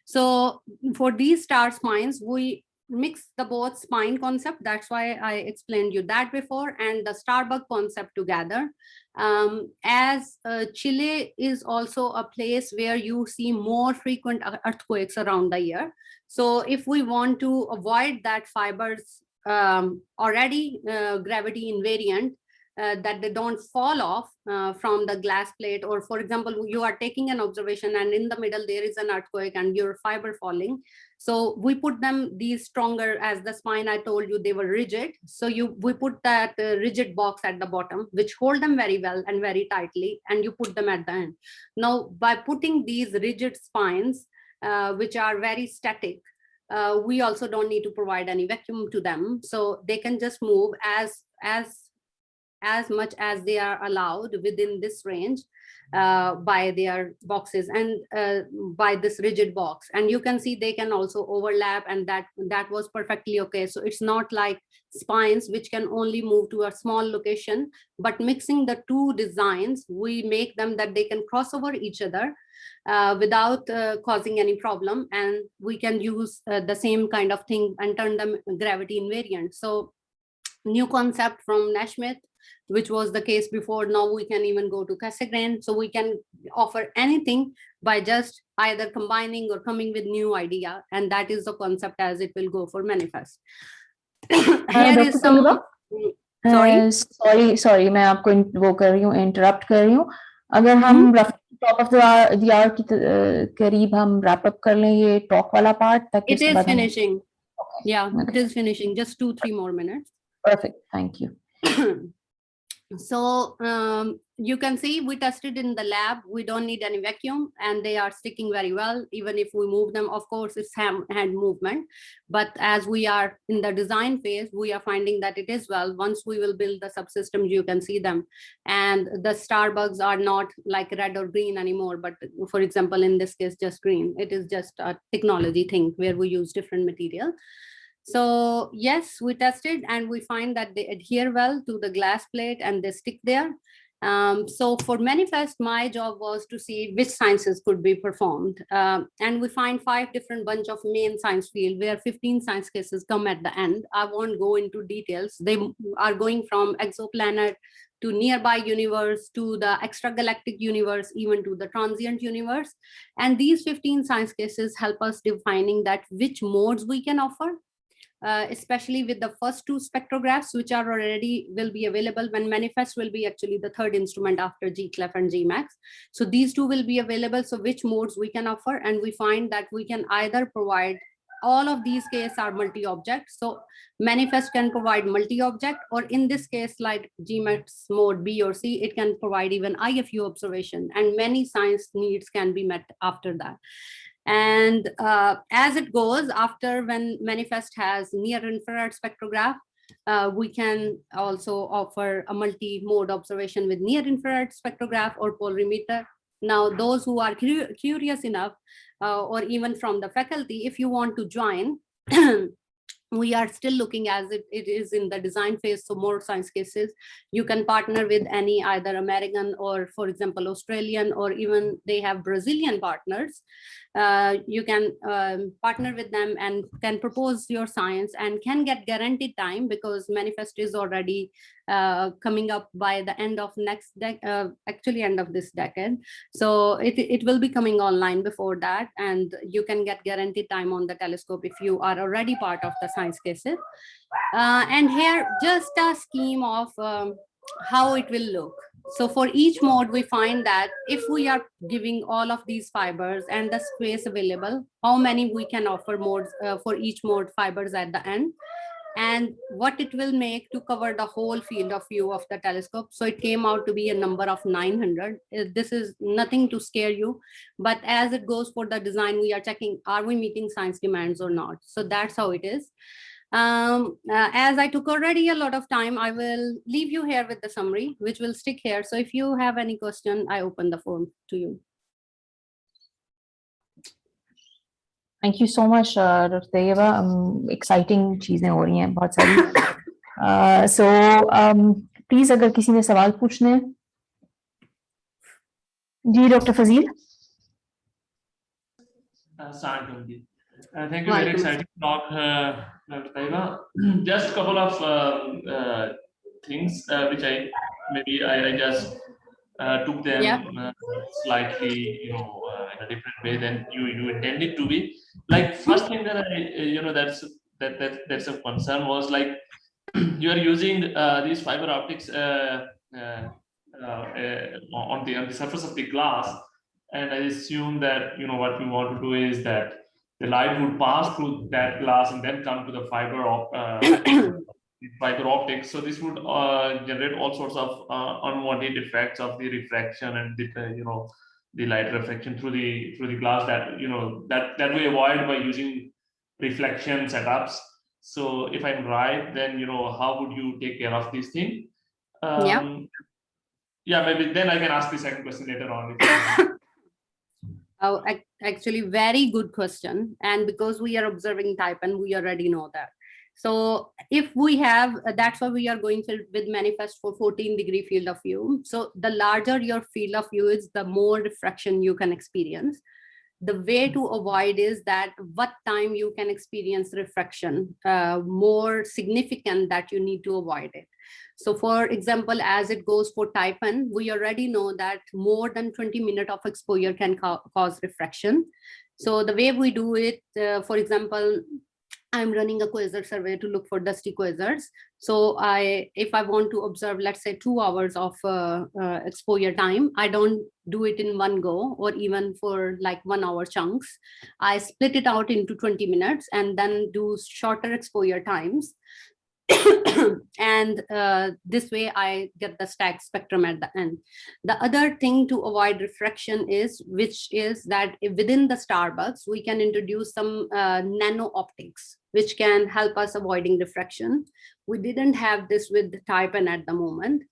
So for these star spines, we mix the both spine concept. That's why I explained you that before, and the Starbug concept together. As Chile is also a place where you see more frequent earthquakes around the year. So if we want to avoid that fibers already gravity invariant, that they don't fall off from the glass plate, or for example, you are taking an observation and in the middle there is an earthquake and your fiber falling. So we put them these stronger, as the spine I told you, they were rigid. So we put that rigid box at the bottom, which hold them very well and very tightly, and you put them at the end. Now, by putting these rigid spines, which are very static, we also don't need to provide any vacuum to them. So they can just move as much as they are allowed within this range by their boxes and by this rigid box. And you can see they can also overlap, and that was perfectly okay. So it's not like spines which can only move to a small location, but mixing the two designs, we make them that they can cross over each other without causing any problem, and we can use the same kind of thing and turn them gravity invariant. So new concept from Naismith, which was the case before. Now we can even go to Cassegrain. So we can offer anything by just either combining or coming with new idea. And that is the concept as it will go for manifest. Here is some... sorry, मैं आपको वो कर रही हूँ, interrupt कर रही हूँ. अगर हम top of the hour की करीब हम wrap up कर लें ये talk वाला part, it is finishing. Okay. Yeah, it is finishing. Just 2-3 more minutes. Perfect. Thank you. So you can see we tested in the lab. We don't need any vacuum, and they are sticking very well. Even if we move them, of course, it's hand movement. But as we are in the design phase, we are finding that it is well. Once we will build the subsystems, you can see them. And the Starbugs are not like red or green anymore. But for example, in this case, just green. It is just a technology thing where we use different material. So yes, we tested and we find that they adhere well to the glass plate and they stick there. So for manifest, my job was to see which sciences could be performed. And we find 5 different bunch of main science field where 15 science cases come at the end. I won't go into details. They are going from exoplanet to nearby universe, to the extragalactic universe, even to the transient universe. And these 15 science cases help us defining that which modes we can offer. Especially with the first 2 spectrographs, which are already will be available when manifest will be actually the 3rd instrument after GCLEF and GMAX. So these 2 will be available. So which modes we can offer, and we find that we can either provide all of these cases are multi-object. So manifest can provide multi-object, or in this case, like GMAX mode B or C, it can provide even IFU observation, and many science needs can be met after that. And as it goes, after when manifest has near-infrared spectrograph, we can also offer a multi-mode observation with near-infrared spectrograph or polarimeter. Now, those who are curious enough, or even from the faculty, if you want to join, we are still looking as it is in the design phase. So more science cases, you can partner with any either American or, for example, Australian, or even they have Brazilian partners. You can partner with them and can propose your science and can get guaranteed time, because manifest is already coming up by the end of actually end of this decade. So it will be coming online before that, and you can get guaranteed time on the telescope if you are already part of the science cases. And here just a scheme of how it will look. So for each mode, we find that if we are giving all of these fibers and the space available, how many we can offer modes for each mode fibers at the end, and what it will make to cover the whole field of view of the telescope. So it came out to be a number of 900. This is nothing to scare you, but as it goes for the design, we are checking, are we meeting science demands or not? So that's how it is. As I took already a lot of time, I will leave you here with the summary, which will stick here. So if you have any question, I open the phone to you. Thank you so much, Dr. Tayyaba. Exciting चीजें हो रही हैं बहुत सारी. So please अगर किसी ने सवाल पूछने हैं, जी doctor Fazil. Thank you, very exciting talk, Dr. Tayyaba. Just a couple of things which I just took them slightly, in a different way than you intended to be. Like first thing that that's a concern was like you are using these fiber optics on the surface of the glass, and I assume that what we want to do is that the light would pass through that glass and then come to the fiber optics. So this would generate all sorts of unwanted effects of the refraction and the light reflection through the glass that we avoid by using reflection setups. So if I'm right, then how would you take care of this thing? Yeah, maybe then I can ask the second question later on. Oh, actually, very good question. And because we are observing type, and we already know that. So if we have, that's why we are going with manifest for 14-degree field of view. So the larger your field of view is, the more refraction you can experience. The way to avoid is that what time you can experience refraction more significant, that you need to avoid it. So for example, as it goes for type N, we already know that more than 20 minutes of exposure can cause refraction. So the way we do it, for example, I'm running a quasar survey to look for dusty quasars. So if I want to observe, let's say 2 hours of exposure time, I don't do it in one go, or even for like 1 hour chunks. I split it out into 20 minutes and then do shorter exposure times. And this way I get the stacked spectrum at the end. The other thing to avoid refraction is that within the Starbugs, we can introduce some nano optics, which can help us avoiding refraction. We didn't have this with type N at the moment.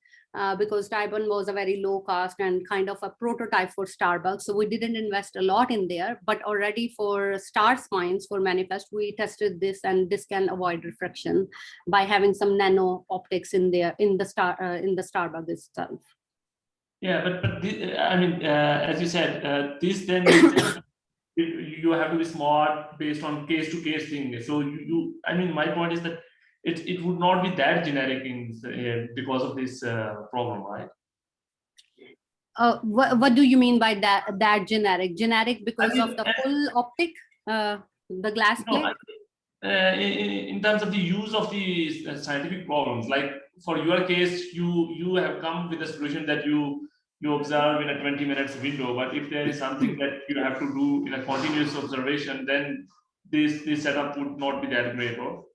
Because type 1 was a very low cost and kind of a prototype for Starbucks. So we didn't invest a lot in there, but already for star spines for manifest, we tested this, and this can avoid refraction by having some nano optics in there in the Starbucks itself. Yeah, but this, I mean, as you said, this then you have to be smart based on case-to-case thing. So I mean, my point is that it would not be that generic because of this problem, right? What do you mean by that generic? Generic because of the full optic, the glass plate? In terms of the use of the scientific problems, like for your case, you have come with a solution that you observe in a 20 minutes window. But if there is something that you have to do in a continuous observation, then this setup would not be that great, or?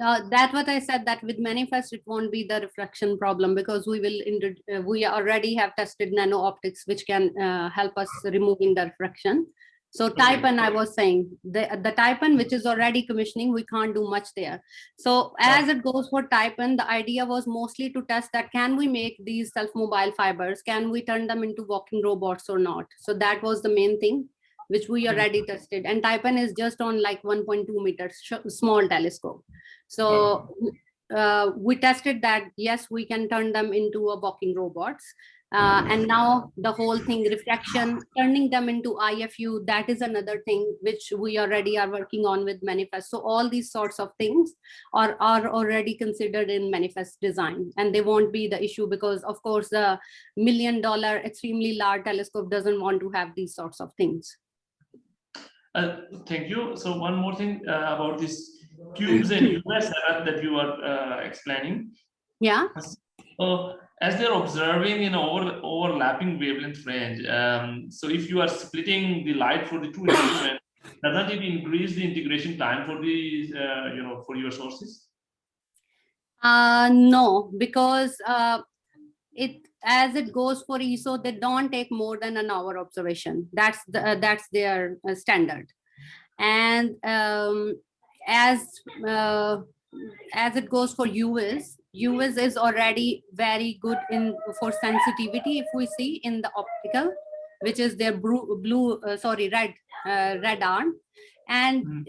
That's what I said, that with manifest it won't be the refraction problem, because we already have tested nano optics which can help us removing the refraction. So type N, I was saying the type N which is already commissioning, we can't do much there. So as it goes for type N, the idea was mostly to test that can we make these self-mobile fibers, can we turn them into walking robots or not? So that was the main thing. which we already tested, and Type-N is just on like 1.2 meters small telescope. So we tested that, yes, we can turn them into a walking robots. And now the whole thing, refraction, turning them into IFU, that is another thing which we already are working on with manifest. So all these sorts of things are already considered in manifest design, and they won't be the issue, because of course the $1 million extremely large telescope doesn't want to have these sorts of things. Thank you. So one more thing about this cubes and US that you are explaining. Yeah. As they're observing in overlapping wavelength range, so if you are splitting the light for the two instruments, doesn't it increase the integration time for the for your sources? No, because as it goes for ESO, they don't take more than an hour observation. That's their standard. And as it goes for US is already very good for sensitivity. If we see in the optical, which is their red arm, and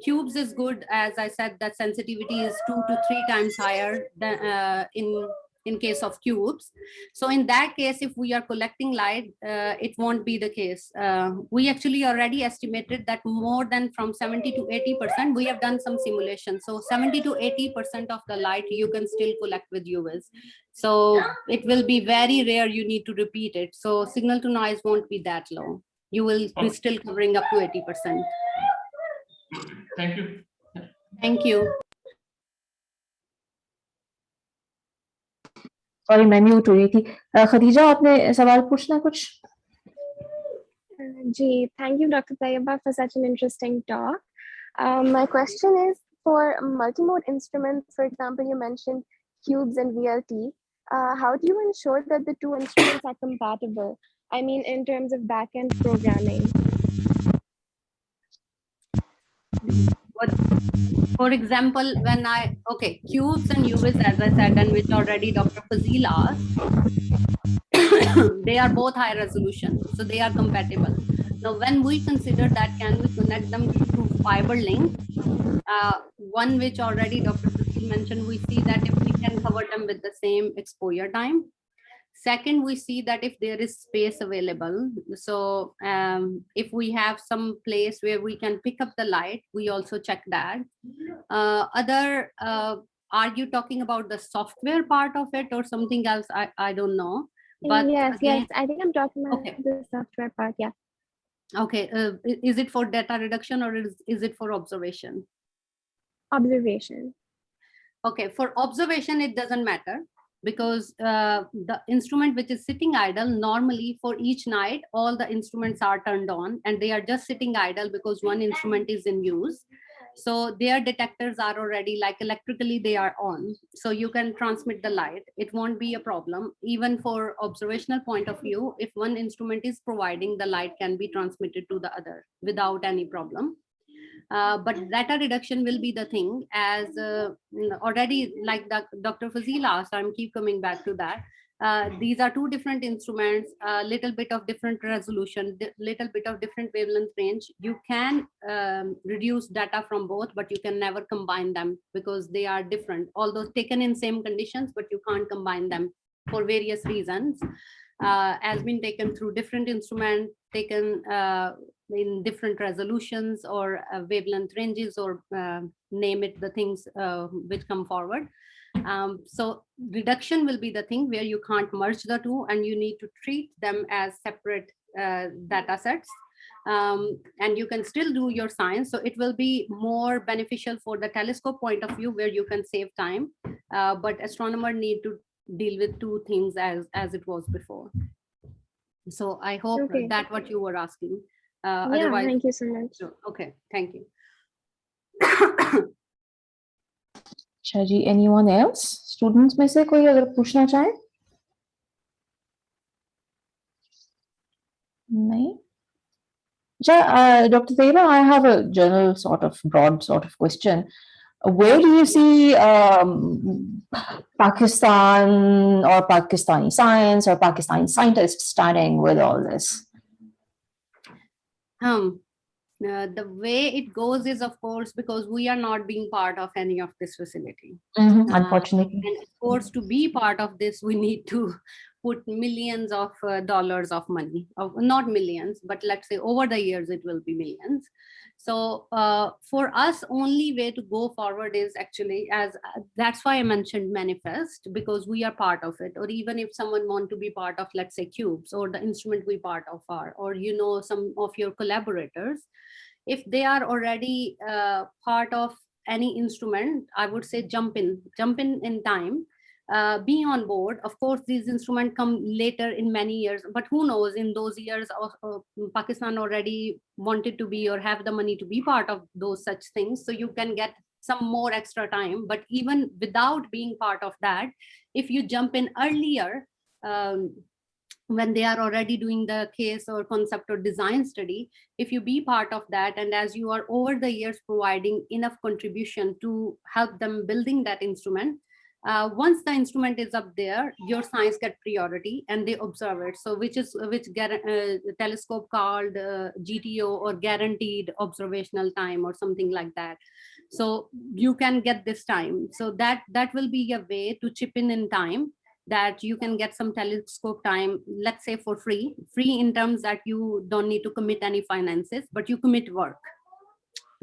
cubes is good, as I said, that sensitivity is 2 to 3 times higher than in case of cubes. So in that case, if we are collecting light, it won't be the case. We actually already estimated that more than from 70 to 80%, we have done some simulations. So 70 to 80% of the light you can still collect with UVs. So it will be very rare you need to repeat it. So signal to noise won't be that low. You will be still covering up to 80%. Thank you. Thank you. Sorry मैं mute हो गई थी। खदीजा, आपने सवाल पूछना कुछ? जी, thank you, Dr. Tayyaba, for such an interesting talk. My question is, for multimode instruments, for example, you mentioned cubes and VLT. How do you ensure that the two instruments are compatible? I mean, in terms of back-end programming. For example, when cubes and UVs, as I said, and which already Dr. Fazil asked, they are both high resolution, so they are compatible. Now, when we consider that, can we connect them through fiber link? One which already Dr. Fazil mentioned, we see that if we can cover them with the same exposure time. Second, we see that if there is space available, so if we have some place where we can pick up the light, we also check that. Are you talking about the software part of it or something else? I don't know. But yes, again, yes, I think I'm talking about the software part, yeah. Okay, is it for data reduction or is it for observation? Observation. Okay, for observation, it doesn't matter, because the instrument which is sitting idle, normally for each night, all the instruments are turned on and they are just sitting idle because one instrument is in use. So their detectors are already, like, electrically they are on. So you can transmit the light. It won't be a problem. Even for observational point of view, if one instrument is providing, the light can be transmitted to the other without any problem. But data reduction will be the thing, as already, like Dr. Fazil asked, I'm keep coming back to that. These are two different instruments, a little bit of different resolution, little bit of different wavelength range. You can reduce data from both, but you can never combine them because they are different, although taken in same conditions, but you can't combine them for various reasons. Has been taken through different instruments, taken in different resolutions or wavelength ranges, or name it, the things which come forward. So reduction will be the thing where you can't merge the two and you need to treat them as separate data sets. And you can still do your science. So it will be more beneficial for the telescope point of view, where you can save time. But astronomer need to deal with two things as it was before. So I hope that what you were asking. Yeah, otherwise, thank you so much. Okay, thank you. Shaji, anyone else? Students में से कोई अगर पूछना चाहे? नहीं? Dr. Tayyaba, I have a general broad sort of question. Where do you see Pakistan or Pakistani science or Pakistani scientists starting with all this? The way it goes is, of course, because we are not being part of any of this facility. Unfortunately. And of course, to be part of this, we need to put millions of dollars of money, not millions, but let's say over the years, it will be millions. So for us, only way to go forward is actually that's why I mentioned manifest, because we are part of it. Or even if someone want to be part of, let's say, CUBES, or the instrument we part of are, or some of your collaborators, if they are already part of any instrument, I would say jump in time. Be on board. Of course, these instruments come later in many years, but who knows, in those years, Pakistan already wanted to be or have the money to be part of those such things. So you can get some more extra time. But even without being part of that, if you jump in earlier, when they are already doing the case or concept or design study, if you be part of that, and as you are over the years providing enough contribution to help them building that instrument, once the instrument is up there, your science get priority and they observe it. So which telescope called GTO, or guaranteed observational time, or something like that. So you can get this time. So that will be a way to chip in time, that you can get some telescope time, let's say for free in terms that you don't need to commit any finances, but you commit work.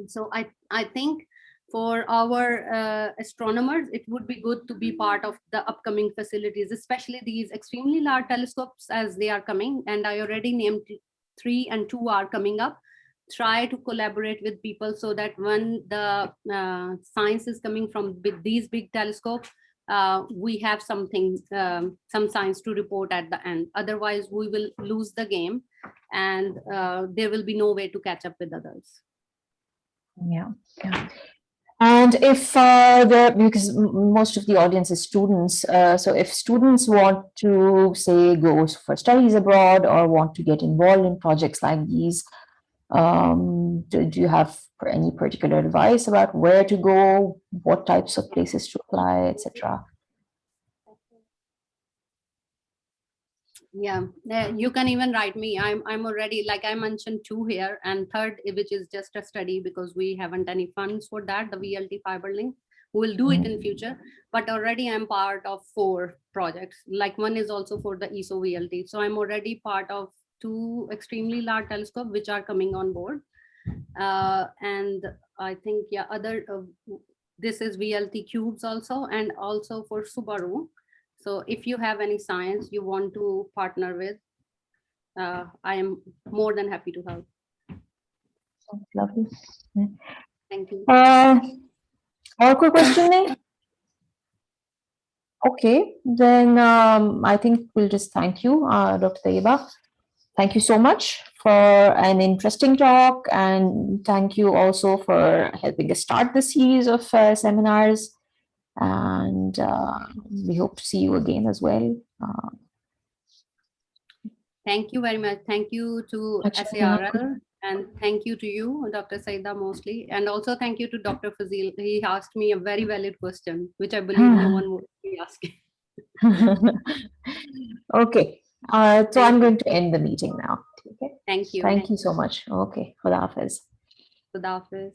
So I think for our astronomers, it would be good to be part of the upcoming facilities, especially these extremely large telescopes as they are coming. And I already named 3 and 2 are coming up. Try to collaborate with people so that when the science is coming from these big telescopes, we have something, some science to report at the end. Otherwise, we will lose the game, and there will be no way to catch up with others. Yeah. And if because most of the audience is students, so if students want to, say, go for studies abroad or want to get involved in projects like these, do you have any particular advice about where to go, what types of places to apply, etc.? Yeah, you can even write me. I'm already, like I mentioned, 2 here, and 3rd, which is just a study, because we haven't any funds for that, the VLT fiber link. We'll do it in future, but already I'm part of 4 projects. Like one is also for the ESO VLT. So I'm already part of 2 extremely large telescopes which are coming on board. And I think, yeah, this is VLT cubes also, and also for Subaru. So if you have any science you want to partner with, I am more than happy to help. Lovely. Thank you. Or quick question? Okay, then I think we'll just thank you, Dr. Tayyaba. Thank you so much for an interesting talk, and thank you also for helping us start the series of seminars. And we hope to see you again as well. Thank you very much. Thank you to SARL, and thank you to you, Dr. Saida, mostly. And also thank you to Dr. Fazil. He asked me a very valid question, which I believe no one would be asking. Okay, so I'm going to end the meeting now. Okay. Thank you. Thank you so much. Okay, Khuda Hafiz. Khuda Hafiz.